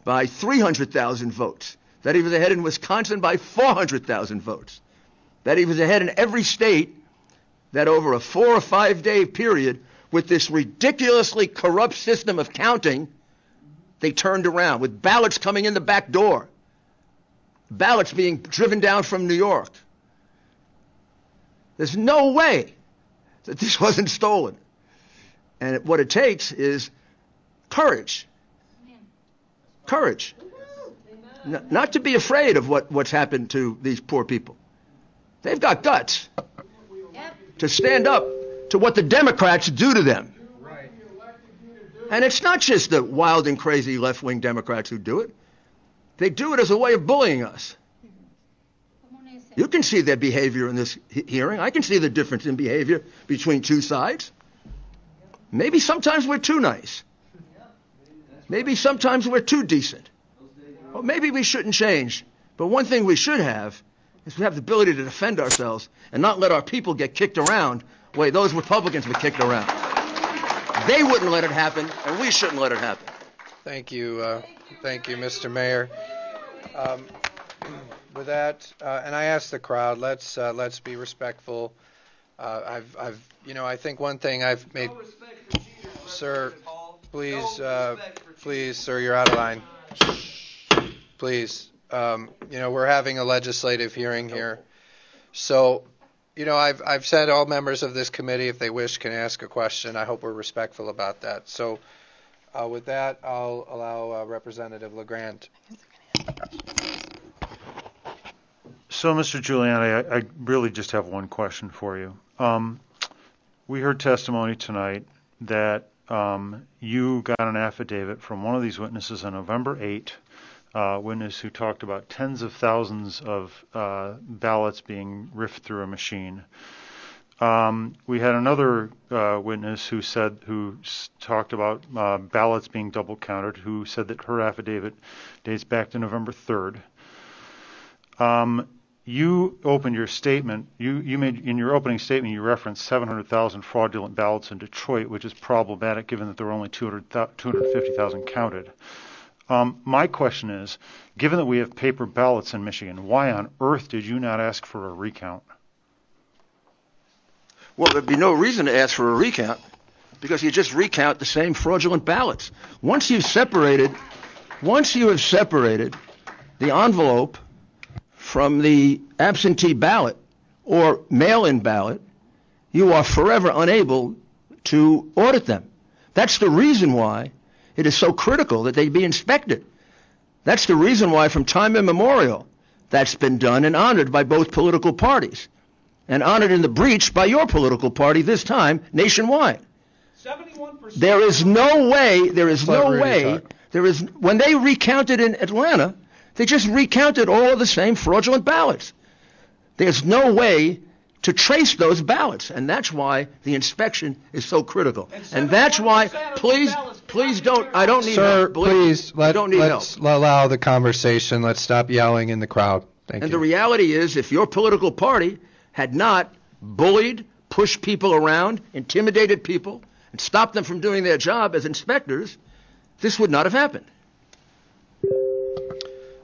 by 300,000 votes, that he was ahead in Wisconsin by 400,000 votes, that he was ahead in every state, that over a 4 or 5 day period with this ridiculously corrupt system of counting, they turned around with ballots coming in the back door, ballots being driven down from New York. There's no way that this wasn't stolen. And what it takes is courage. Courage. Not to be afraid of what's happened to these poor people. They've got guts to stand up to what the Democrats do to them. And it's not just the wild and crazy left-wing Democrats who do it. They do it as a way of bullying us. You can see their behavior in this hearing. I can see the difference in behavior between two sides. Maybe sometimes we're too nice. Maybe sometimes we're too decent. Or maybe we shouldn't change. But one thing we should have is we have the ability to defend ourselves and not let our people get kicked around the way those Republicans were kicked around. They wouldn't let it happen, and we shouldn't let it happen. Thank you, Mr. Mayor. With that, and I ask the crowd, let's be respectful. I think one thing I've made, sir, please, sir, you're out of line. Please, we're having a legislative hearing here, so. I've said all members of this committee, if they wish, can ask a question. I hope we're respectful about that. So with that, I'll allow Representative LeGrand. So, Mr. Guiliani, I really just have one question for you. We heard testimony tonight that you got an affidavit from one of these witnesses on November 8th, witness who talked about tens of thousands of ballots being riffed through a machine. We had another witness who talked about ballots being double counted, who said that her affidavit dates back to November 3rd. You opened your statement, you made, in your opening statement, you referenced 700,000 fraudulent ballots in Detroit, which is problematic given that there were only 250,000 counted. My question is, given that we have paper ballots in Michigan, why on earth did you not ask for a recount? Well, there'd be no reason to ask for a recount because you just recount the same fraudulent ballots. Once you have separated the envelope from the absentee ballot or mail-in ballot, you are forever unable to audit them. That's the reason why it is so critical that they be inspected. That's the reason why from time immemorial that's been done and honored by both political parties and honored in the breach by your political party this time nationwide. 71%. There is no way, when they recounted in Atlanta, they just recounted all of the same fraudulent ballots. There's no way to trace those ballots, and that's why the inspection is so critical. And that's why, please don't, I don't need help. Please, let's allow the conversation. Let's stop yelling in the crowd. Thank you. And the reality is, if your political party had not bullied, pushed people around, intimidated people, and stopped them from doing their job as inspectors, this would not have happened.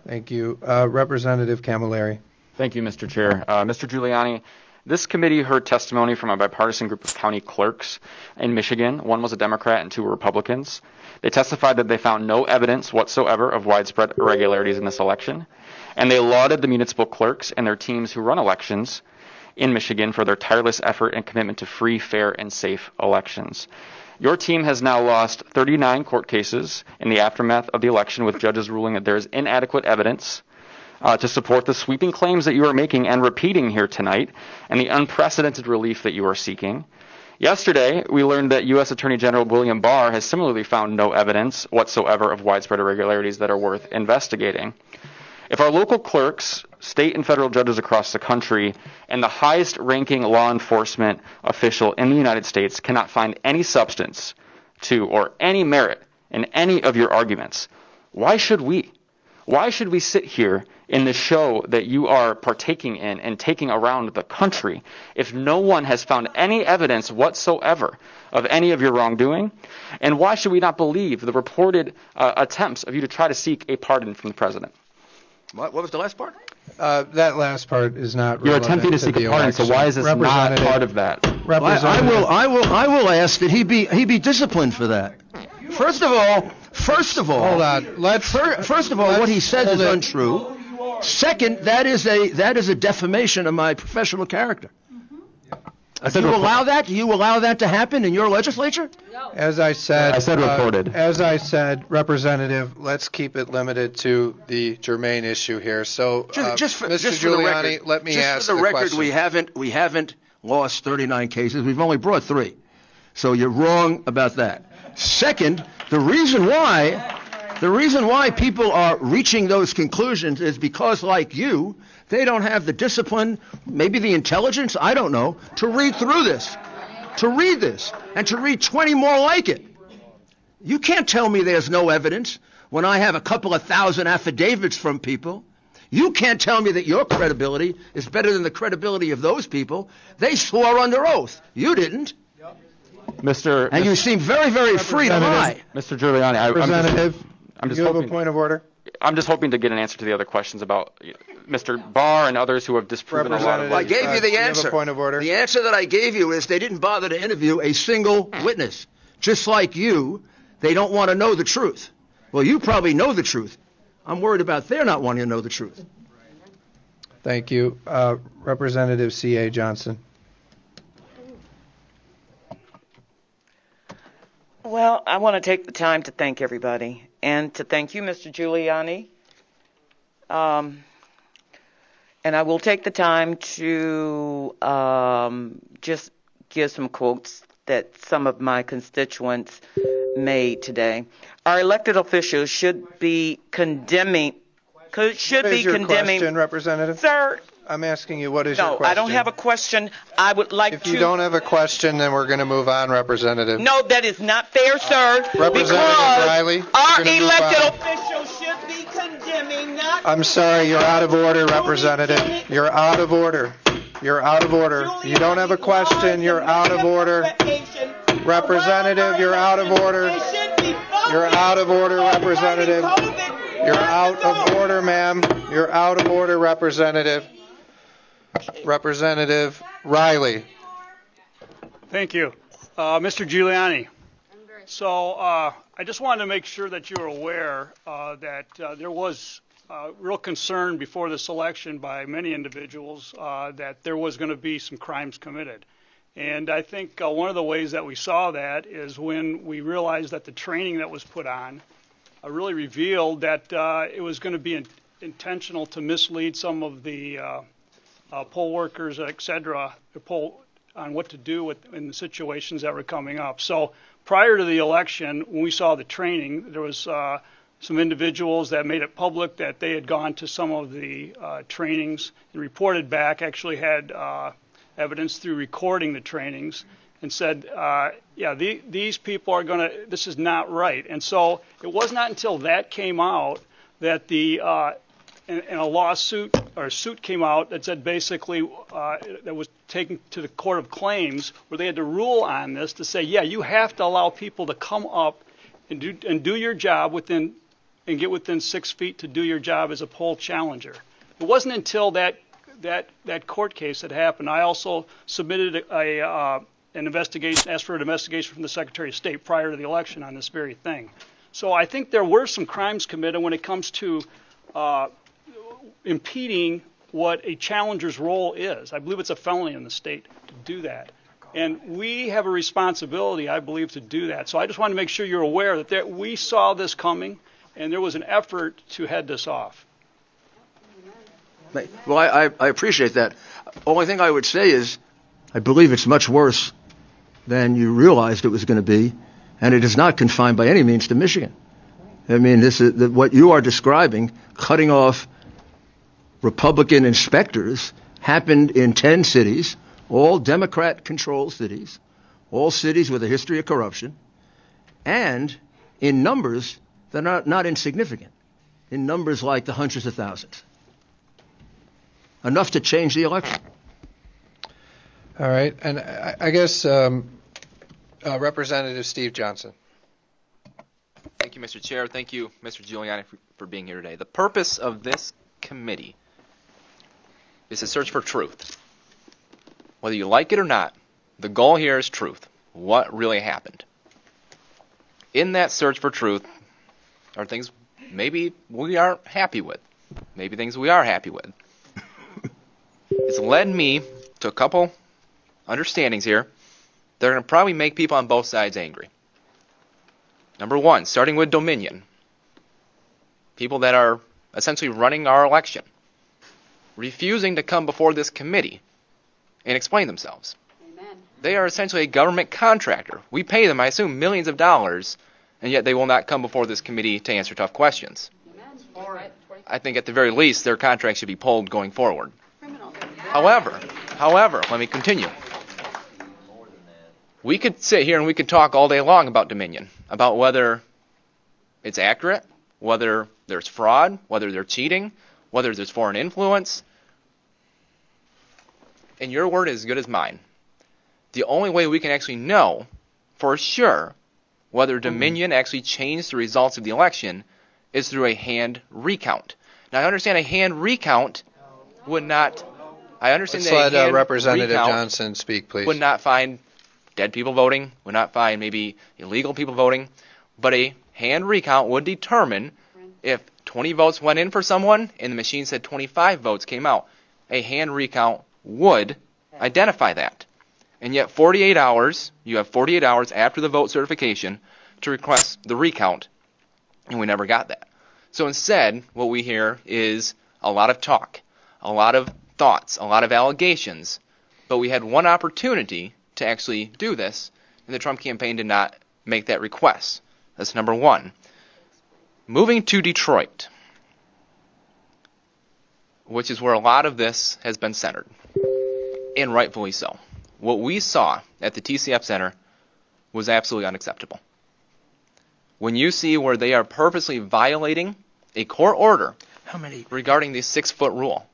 Thank you. Representative Camilleri. Thank you, Mr. Chair. Mr. Guiliani, this committee heard testimony from a bipartisan group of county clerks in Michigan. One was a Democrat and two were Republicans. They testified that they found no evidence whatsoever of widespread irregularities in this election, and they lauded the municipal clerks and their teams who run elections in Michigan for their tireless effort and commitment to free, fair, and safe elections. Your team has now lost 39 court cases in the aftermath of the election, with judges ruling that there is inadequate evidence to support the sweeping claims that you are making and repeating here tonight, and the unprecedented relief that you are seeking. Yesterday, we learned that U.S. Attorney General William Barr has similarly found no evidence whatsoever of widespread irregularities that are worth investigating. If our local clerks, state and federal judges across the country, and the highest-ranking law enforcement official in the United States cannot find any substance to or any merit in any of your arguments, why should we? Why should we sit here in the show that you are partaking in and taking around the country if no one has found any evidence whatsoever of any of your wrongdoing? And why should we not believe the reported attempts of you to try to seek a pardon from the president? What was the last part? That last part is not relevant. You're attempting to seek a pardon, so why is this not part of that? I will ask that he be disciplined for that. First of all, hold on. First of all, what he says is untrue. Second, that is a defamation of my professional character. Do you allow that? Do you allow that to happen in your legislature? No. As I said, reported. As I said, Representative, let's keep it limited to the germane issue here. So, Mr. Guiliani, let me ask the question. Just for the record, we haven't lost 39 cases. We've only brought 3. So you're wrong about that. Second, the reason why people are reaching those conclusions is because, like you, they don't have the discipline, maybe the intelligence, I don't know, to read through this, and to read 20 more like it. You can't tell me there's no evidence when I have a couple of thousand affidavits from people. You can't tell me that your credibility is better than the credibility of those people. They swore under oath. You didn't. And you seem very, very free to lie. Mr. Giuliani, I'm just you have hoping, a point of order? I'm just hoping to get an answer to the other questions about Mr. Barr and others who have disproven a lot of I gave you the answer. You have a point of order? The answer that I gave you is they didn't bother to interview a single witness. Just like you, they don't want to know the truth. Well, you probably know the truth. I'm worried about their not wanting to know the truth. Thank you. Representative C.A. Johnson. Well, I want to take the time to thank everybody and to thank you, Mr. Giuliani. And I will take the time to just give some quotes that some of my constituents made today. Our elected officials should be condemning. What is your question, Representative? Sir. I'm asking you, what is your question? No, I don't have a question. I would like If you don't have a question, then we're going to move on, Representative. No, that is not fair, sir. Representative Riley, our elected officials should be condemning, not... I'm sorry, you're out of order, Representative. You're out of order. You're out of order. You don't have a question. You're out of order. Representative, you're out of order. You're out of order, Representative. You're out of order, ma'am. You're out of order, Representative. Representative Riley. Thank you. Mr. Giuliani. So I just wanted to make sure that you're aware that there was real concern before this election by many individuals that there was going to be some crimes committed. And I think one of the ways that we saw that is when we realized that the training that was put on really revealed that it was going to be intentional to mislead some of the poll workers, et cetera, on what to do in the situations that were coming up. So prior to the election, when we saw the training, there was some individuals that made it public that they had gone to some of the trainings and reported back, actually had evidence through recording the trainings, and said, these people are going to, this is not right. And so it was not until that came out that and a lawsuit or a suit came out that said basically that was taken to the Court of Claims where they had to rule on this to say, you have to allow people to come up and do your job and get within 6 feet to do your job as a poll challenger. It wasn't until that court case had happened. I also submitted an investigation, asked for an investigation from the Secretary of State prior to the election on this very thing. So I think there were some crimes committed when it comes to impeding what a challenger's role is. I believe it's a felony in the state to do that. And we have a responsibility, I believe, to do that. So I just want to make sure you're aware that we saw this coming and there was an effort to head this off. Well, I appreciate that. Only thing I would say is I believe it's much worse than you realized it was going to be, and it is not confined by any means to Michigan. I mean, this is what you are describing, cutting off Republican inspectors, happened in 10 cities, all Democrat-controlled cities, all cities with a history of corruption, and in numbers that are not insignificant, in numbers like the hundreds of thousands. Enough to change the election. All right, and I guess Representative Steve Johnson. Thank you, Mr. Chair. Thank you, Mr. Giuliani, for being here today. The purpose of this committee is to search for truth. Whether you like it or not, the goal here is truth. What really happened? In that search for truth are things maybe we aren't happy with, maybe things we are happy with. It's led me to a couple understandings here that are going to probably make people on both sides angry. Number one, starting with Dominion. People that are essentially running our election, refusing to come before this committee and explain themselves. Amen. They are essentially a government contractor. We pay them, I assume, millions of dollars, and yet they will not come before this committee to answer tough questions. I think at the very least their contract should be pulled going forward. However, let me continue. We could sit here and we could talk all day long about Dominion, about whether it's accurate, whether there's fraud, whether they're cheating, whether there's foreign influence. And your word is as good as mine. The only way we can actually know for sure whether Dominion actually changed the results of the election is through a hand recount. Now, I understand a hand recount would not. I understand Let's that a let hand Representative recount Johnson speak, please. would not find dead people voting, would not find maybe illegal people voting, but a hand recount would determine if 20 votes went in for someone and the machine said 25 votes came out. A hand recount would identify that. And yet 48 hours, you have 48 hours after the vote certification to request the recount, and we never got that. So instead, what we hear is a lot of talk, a lot of thoughts, a lot of allegations, but we had one opportunity to actually do this, and the Trump campaign did not make that request. That's number one. Moving to Detroit, which is where a lot of this has been centered, and rightfully so. What we saw at the TCF Center was absolutely unacceptable. When you see where they are purposely violating a court order regarding the 6-foot rule,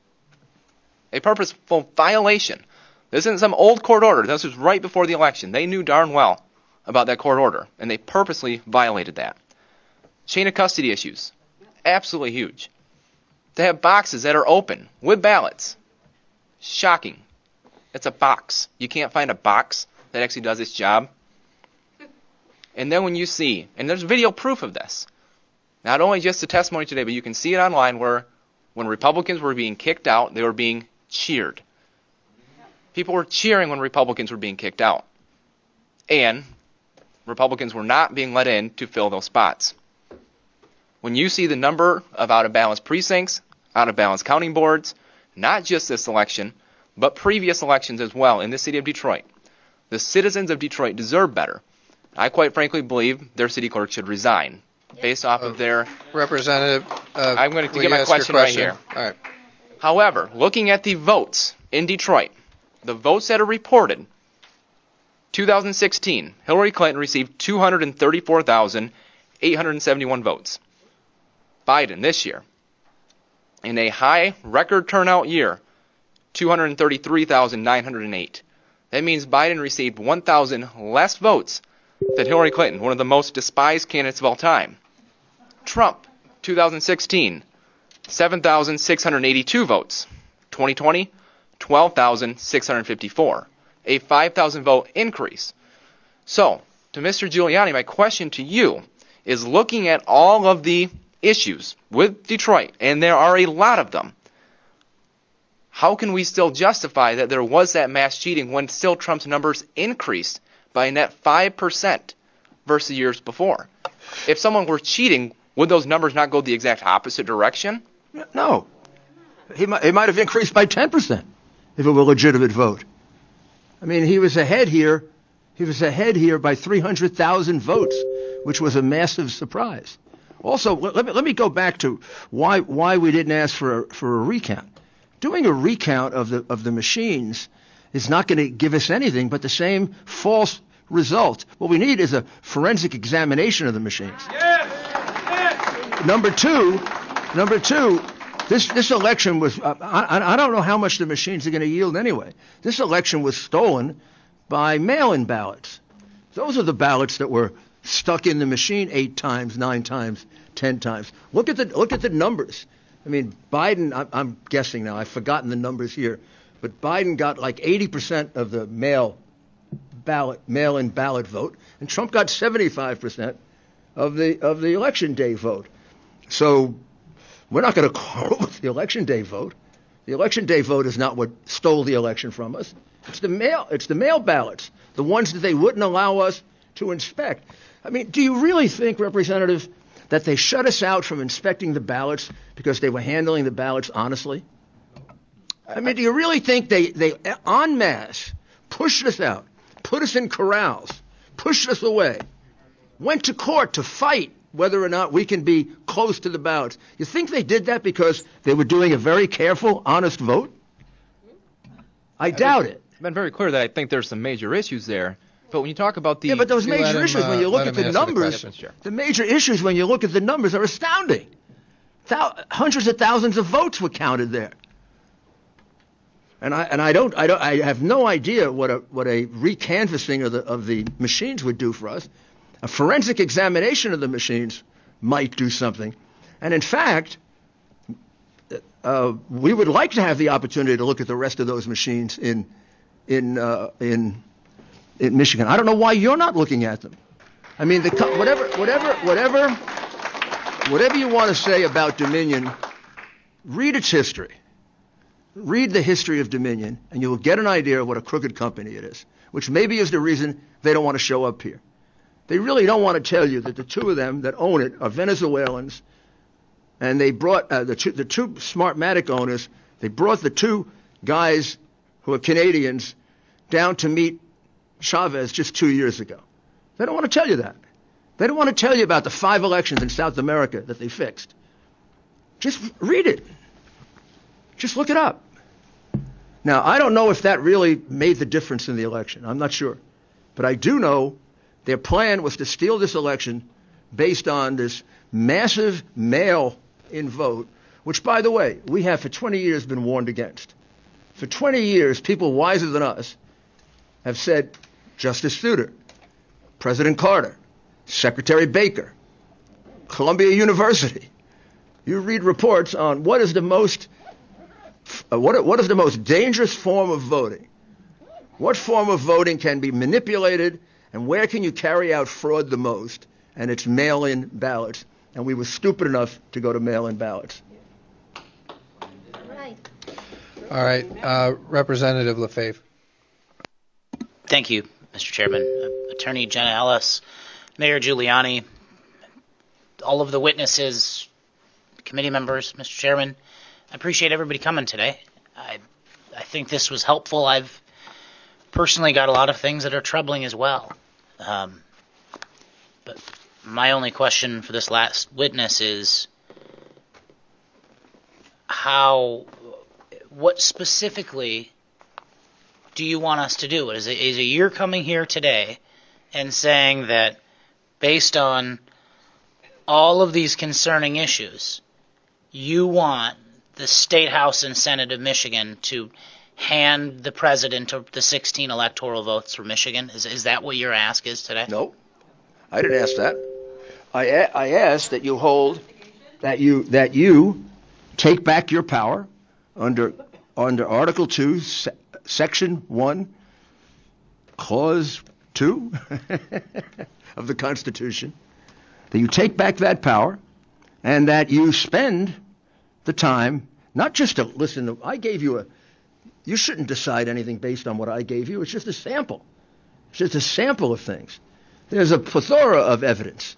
a purposeful violation. This isn't some old court order. This was right before the election. They knew darn well about that court order, and they purposely violated that. Chain of custody issues, absolutely huge. They have boxes that are open with ballots. Shocking. It's a box. You can't find a box that actually does its job. And then when you see, and there's video proof of this, not only just the testimony today, but you can see it online where when Republicans were being kicked out, they were being cheered. People were cheering when Republicans were being kicked out. And Republicans were not being let in to fill those spots. When you see the number of out-of-balance precincts, out-of-balance counting boards, not just this election, but previous elections as well in the city of Detroit, the citizens of Detroit deserve better. I quite frankly believe their city clerk should resign based off of their... Representative, I'm going to get my question right here. All right. However, looking at the votes in Detroit, the votes that are reported, 2016, Hillary Clinton received 234,871 votes. Biden this year, in a high record turnout year, 233,908. That means Biden received 1,000 less votes than Hillary Clinton, one of the most despised candidates of all time. Trump, 2016, 7,682 votes. 2020, 12,654. A 5,000 vote increase. So, to Mr. Guiliani, my question to you is, looking at all of the issues with Detroit, and there are a lot of them, how can we still justify that there was that mass cheating when still Trump's numbers increased by a net 5% versus years before? If someone were cheating, would those numbers not go the exact opposite direction? No. It might have increased by 10% if it were a legitimate vote. I mean, he was ahead here. He was ahead here by 300,000 votes, which was a massive surprise. Also, let me go back to why we didn't ask for a recount. Doing a recount of the machines is not going to give us anything but the same false result. What we need is a forensic examination of the machines. Number two, this election was, I don't know how much the machines are going to yield anyway. This election was stolen by mail-in ballots. Those are the ballots that were stuck in the machine 8 times, 9 times, 10 times. Look at the numbers. I mean, Biden, I'm guessing now, I've forgotten the numbers here, but Biden got like 80% of the mail-in ballot vote, and Trump got 75% of the election day vote. So we're not going to quarrel with the election day vote. The election day vote is not what stole the election from us. It's the mail ballots, the ones that they wouldn't allow us to inspect. I mean, do you really think, Representative, that they shut us out from inspecting the ballots because they were handling the ballots honestly? I mean, do you really think they en masse pushed us out, put us in corrals, pushed us away, went to court to fight whether or not we can be close to the ballots. You think they did that because they were doing a very careful, honest vote? I doubt it. I've been very clear that I think there's some major issues there. But when you talk about the... Yeah, but those major issues, when you look at the numbers, the major issues, when you look at the numbers, are astounding. Hundreds of thousands of votes were counted there. And I have no idea what a recanvassing of the machines would do for us. A forensic examination of the machines might do something. And in fact, we would like to have the opportunity to look at the rest of those machines in Michigan. I don't know why you're not looking at them. I mean, whatever you want to say about Dominion, read its history. Read the history of Dominion, and you will get an idea of what a crooked company it is, which maybe is the reason they don't want to show up here. They really don't want to tell you that the two of them that own it are Venezuelans, and they brought the two Smartmatic owners, they brought the two guys who are Canadians down to meet Chavez just 2 years ago. They don't want to tell you that. They don't want to tell you about the 5 elections in South America that they fixed. Just read it. Just look it up. Now, I don't know if that really made the difference in the election. I'm not sure. But I do know their plan was to steal this election based on this massive mail-in vote, which, by the way, we have for 20 years been warned against. For 20 years, people wiser than us have said, Justice Souter, President Carter, Secretary Baker, Columbia University. You read reports on what is the most dangerous form of voting. What form of voting can be manipulated, and where can you carry out fraud the most? And it's mail-in ballots. And we were stupid enough to go to mail-in ballots. All right, Representative Lefebvre. Thank you, Mr. Chairman. Attorney Jenna Ellis, Mayor Guiliani, all of the witnesses, committee members, Mr. Chairman, I appreciate everybody coming today. I think this was helpful. I've personally got a lot of things that are troubling as well. But my only question for this last witness is what specifically do you want us to do? Is it you're coming here today and saying that based on all of these concerning issues, you want the State House and Senate of Michigan to hand the president of the 16 electoral votes for Michigan? Is that what your ask is today? No, I didn't ask that. I asked that you hold, that you take back your power under Article 2, Section 1, Clause 2 of the Constitution, that you take back that power and that you spend the time not just to listen to, I gave you you shouldn't decide anything based on what I gave you. It's just a sample. It's just a sample of things. There's a plethora of evidence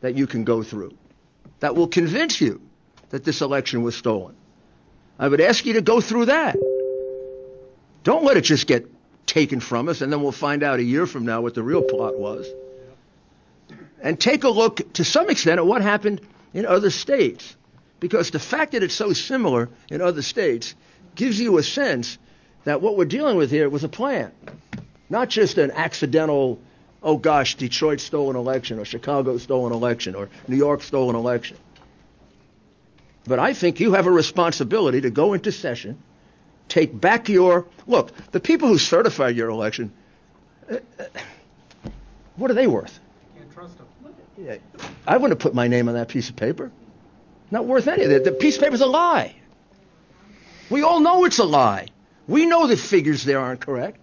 that you can go through that will convince you that this election was stolen. I would ask you to go through that. Don't let it just get taken from us, and then we'll find out a year from now what the real plot was. And take a look, to some extent, at what happened in other states. Because the fact that it's so similar in other states gives you a sense that what we're dealing with here was a plan. Not just an accidental, oh gosh, Detroit stole an election, or Chicago stole an election, or New York stole an election. But I think you have a responsibility to go into session, take back look, the people who certified your election, what are they worth? Can't trust them. Yeah, I wouldn't have put my name on that piece of paper. Not worth any of it. The piece of paper's a lie. We all know it's a lie. We know the figures there aren't correct.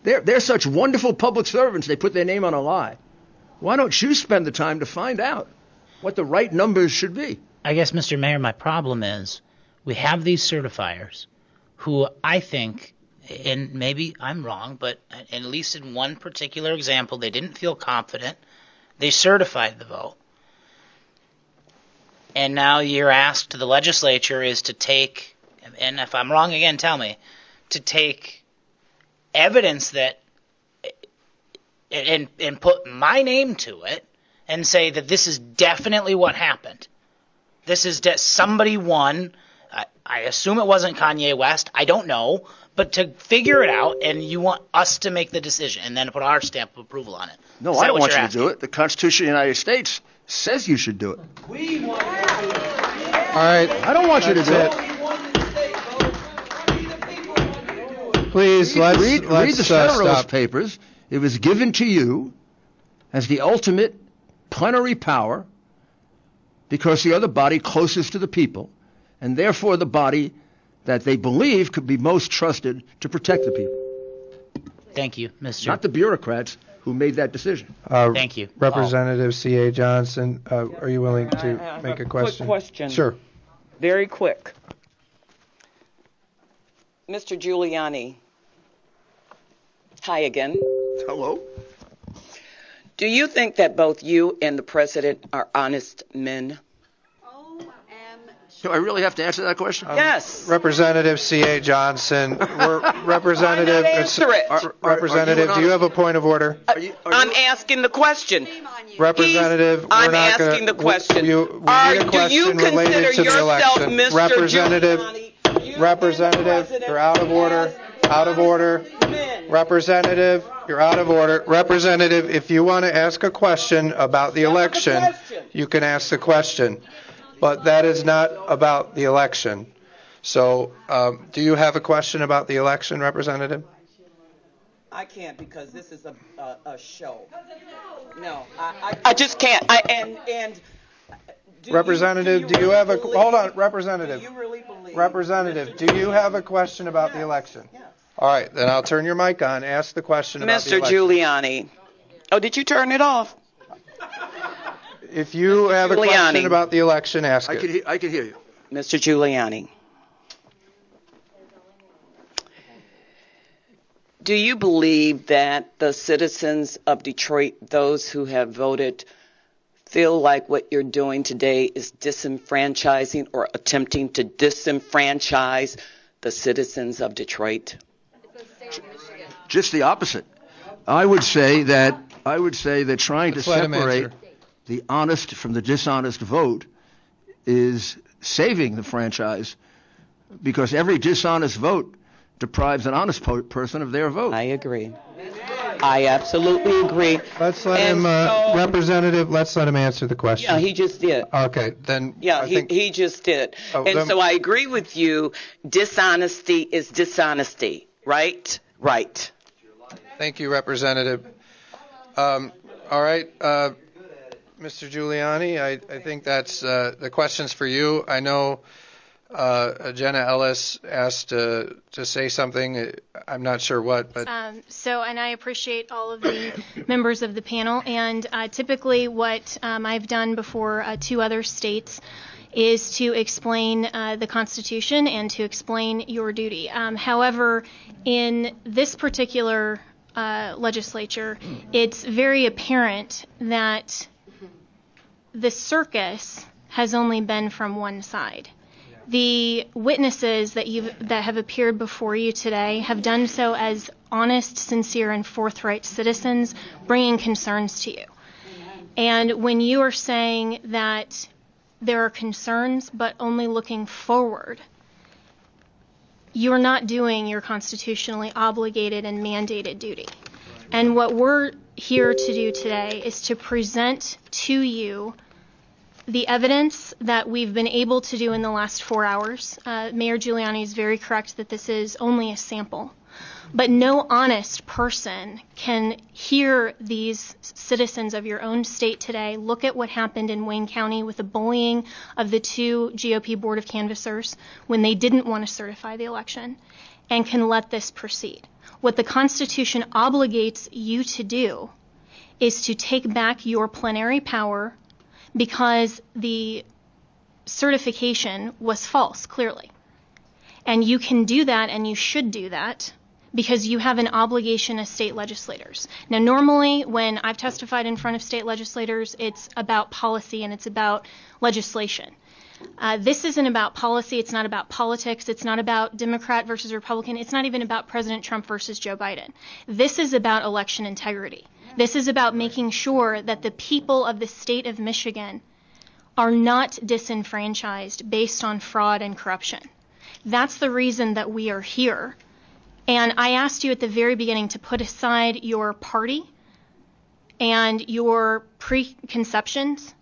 They're such wonderful public servants, they put their name on a lie. Why don't you spend the time to find out what the right numbers should be? I guess, Mr. Mayor, my problem is we have these certifiers who I think, and maybe I'm wrong, but at least in one particular example, they didn't feel confident. They certified the vote. And now you're asked, the legislature is to take, and if I'm wrong again, tell me, to take evidence that and put my name to it and say that this is definitely what happened. This is somebody won. I assume it wasn't Kanye West. I don't know. But to figure it out, and you want us to make the decision and then put our stamp of approval on it. No, I don't want you to do it. The Constitution of the United States says you should do it. We want you to do it. All right. I don't want you to do it. Please, let's read the Federalist stop. Papers. It was given to you as the ultimate plenary power because you're the body closest to the people, and therefore the body that they believe could be most trusted to protect the people. Thank you, Mr. Not the bureaucrats who made that decision. Thank you. Representative C.A. Johnson, are you willing to make a question? Quick question. Sure. Very quick. Mr. Guiliani. Hi again. Hello. Do you think that both you and the president are honest men? Do I really have to answer that question? Yes. Representative C.A. Johnson, Representative, answer it. Representative, do you have a point of order? I'm asking the question. Representative, I'm asking the question. We need a question related to the election. Representative, you're out of order. Out of order. Representative, you're out of order. Representative, if you want to ask a question about the election, you can ask the question. But that is not about the election. So, do you have a question about the election, Representative? I can't because this is a show. No, I just can't. Representative, do you have a hold on, Representative? Do you really believe? Representative, do you have a question about the election? Yes. All right, then I'll turn your mic on. Ask the question about the Mr. election. Giuliani. Oh, did you turn it off? If you have a question Giuliani. about the election, ask it. I can hear you. Mr. Giuliani. Do you believe that the citizens of Detroit, those who have voted, feel like what you're doing today is disenfranchising or attempting to disenfranchise the citizens of Detroit? Just the opposite. I would say that trying to Let him separate answer. the honest from the dishonest vote is saving the franchise because every dishonest vote deprives an honest person of their vote. I agree. I absolutely agree. Let's let And him, so- Representative, let's let him answer the question. Yeah, he just did. Okay, then. Yeah, I think, he just did. Oh, And then- so I agree with you. Dishonesty is dishonesty, right? Right. Thank you, Representative. All right, Mr. Giuliani, I think that's the question's for you. I know Jenna Ellis asked to say something. I'm not sure what, but And I appreciate all of the members of the panel. And typically what I've done before two other states is to explain the Constitution and to explain your duty. However, in this particular legislature, it's very apparent that the circus has only been from one side. The witnesses that have appeared before you today have done so as honest, sincere, and forthright citizens bringing concerns to you. And when you are saying that there are concerns but only looking forward, you're not doing your constitutionally obligated and mandated duty. And what we're here to do today is to present to you the evidence that we've been able to do in the last 4 hours. Mayor Giuliani is very correct that this is only a sample. But no honest person can hear these citizens of your own state today look at what happened in Wayne County with the bullying of the two GOP Board of Canvassers when they didn't want to certify the election and can let this proceed. What the Constitution obligates you to do is to take back your plenary power because the certification was false, clearly. And you can do that, and you should do that, because you have an obligation as state legislators. Now, normally, when I've testified in front of state legislators, it's about policy and it's about legislation. This isn't about policy. It's not about politics. It's not about Democrat versus Republican. It's not even about President Trump versus Joe Biden. This is about election integrity. This is about making sure that the people of the state of Michigan are not disenfranchised based on fraud and corruption. That's the reason that we are here. And I asked you at the very beginning to put aside your party and your preconceptions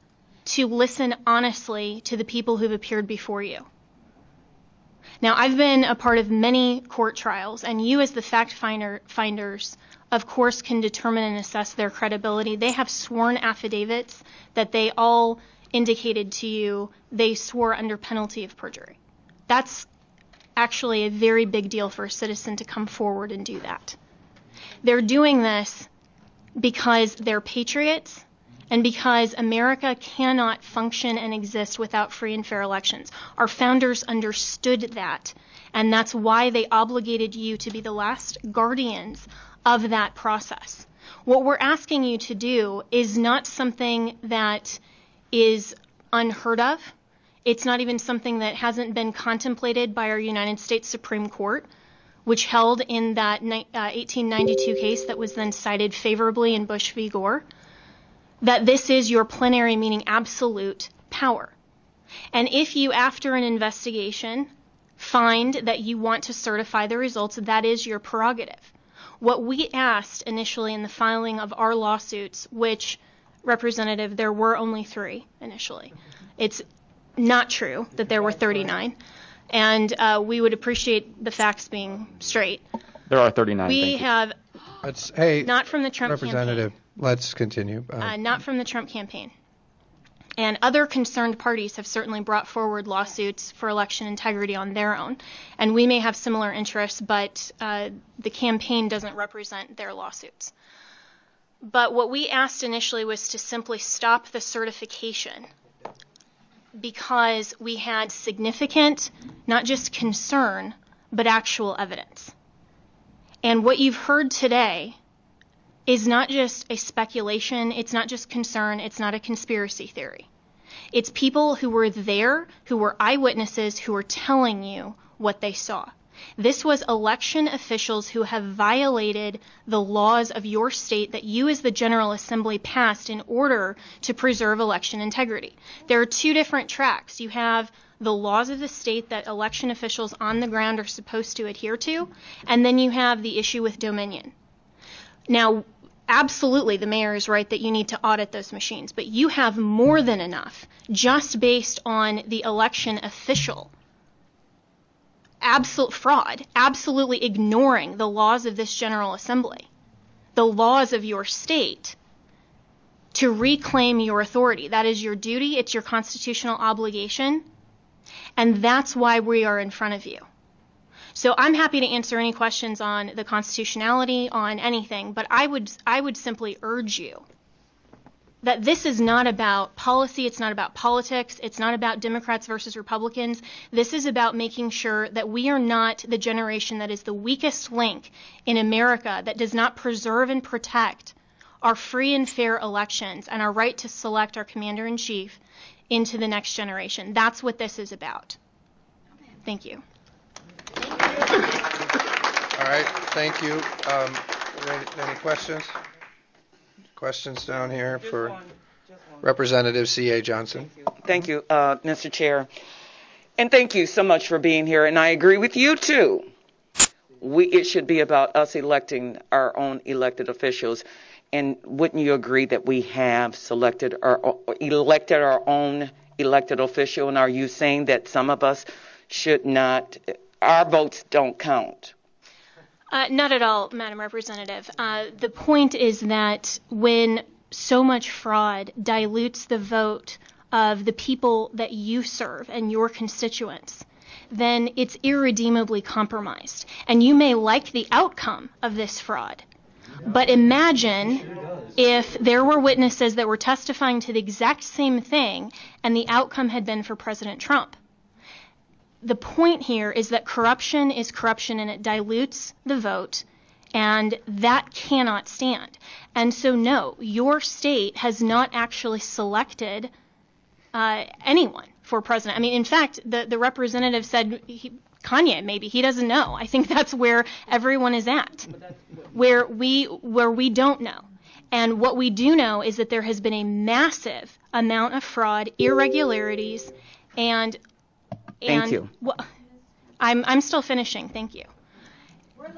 to listen honestly to the people who've appeared before you. Now, I've been a part of many court trials, and you as the fact finders, of course, can determine and assess their credibility. They have sworn affidavits that they all indicated to you they swore under penalty of perjury. That's actually a very big deal for a citizen to come forward and do that. They're doing this because they're patriots and because America cannot function and exist without free and fair elections. Our founders understood that, and that's why they obligated you to be the last guardians of that process. What we're asking you to do is not something that is unheard of. It's not even something that hasn't been contemplated by our United States Supreme Court, which held in that 1892 case that was then cited favorably in Bush v. Gore, that this is your plenary, meaning absolute power. And if you, after an investigation, find that you want to certify the results, that is your prerogative. What we asked initially in the filing of our lawsuits, which, Representative, there were only 3 initially. It's not true that there were 39, and we would appreciate the facts being straight. There are 39. We have, not from the Trump Representative, campaign. Let's continue. Not from the Trump campaign. And other concerned parties have certainly brought forward lawsuits for election integrity on their own. And we may have similar interests, but the campaign doesn't represent their lawsuits. But what we asked initially was to simply stop the certification because we had significant, not just concern, but actual evidence. And what you've heard today is not just a speculation, it's not just concern, it's not a conspiracy theory. It's people who were there, who were eyewitnesses, who were telling you what they saw. This was election officials who have violated the laws of your state that you as the General Assembly passed in order to preserve election integrity. There are 2 different tracks. You have the laws of the state that election officials on the ground are supposed to adhere to, and then you have the issue with dominion. Now, absolutely, the mayor is right that you need to audit those machines, but you have more than enough just based on the election official. Absolute fraud, absolutely ignoring the laws of this General Assembly, the laws of your state, to reclaim your authority. That is your duty, it's your constitutional obligation, and that's why we are in front of you. So I'm happy to answer any questions on the constitutionality, on anything, but I would simply urge you that this is not about policy, it's not about politics, it's not about Democrats versus Republicans. This is about making sure that we are not the generation that is the weakest link in America that does not preserve and protect our free and fair elections and our right to select our commander-in-chief into the next generation. That's what this is about. Thank you. All right, thank you. Any questions? Questions down here for Representative C.A. Johnson. Thank you, Mr. Chair. And thank you so much for being here. And I agree with you, too. It should be about us electing our own elected officials. And wouldn't you agree that we have elected our own elected official? And are you saying that some of us should not, our votes don't count? Not at all, Madam Representative. The point is that when so much fraud dilutes the vote of the people that you serve and your constituents, then it's irredeemably compromised. And you may like the outcome of this fraud, but imagine if there were witnesses that were testifying to the exact same thing and the outcome had been for President Trump. The point here is that corruption is corruption and it dilutes the vote, and that cannot stand. And so, no, your state has not actually selected anyone for president. I mean, in fact, the representative said Kanye, maybe. He doesn't know. I think that's where everyone is at, where we don't know. And what we do know is that there has been a massive amount of fraud, irregularities, and Thank you. I'm still finishing. Thank you.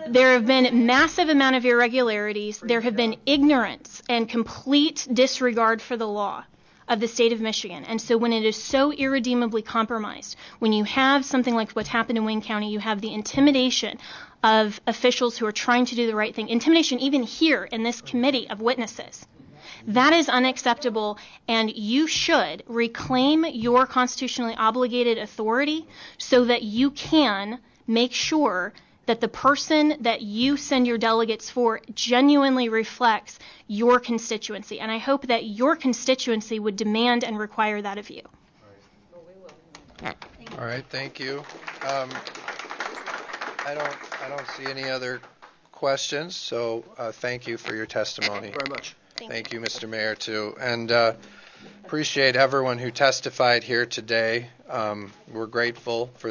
There have been massive amount of irregularities. There have been ignorance and complete disregard for the law of the state of Michigan. And so when it is so irredeemably compromised, when you have something like what happened in Wayne County, you have the intimidation of officials who are trying to do the right thing, intimidation even here in this committee of witnesses. That is unacceptable, and you should reclaim your constitutionally obligated authority so that you can make sure that the person that you send your delegates for genuinely reflects your constituency. And I hope that your constituency would demand and require that of you. All right, thank you. I don't see any other questions, so thank you for your testimony. Very much. Thank you, Mr. Mayor, too. And appreciate everyone who testified here today. We're grateful for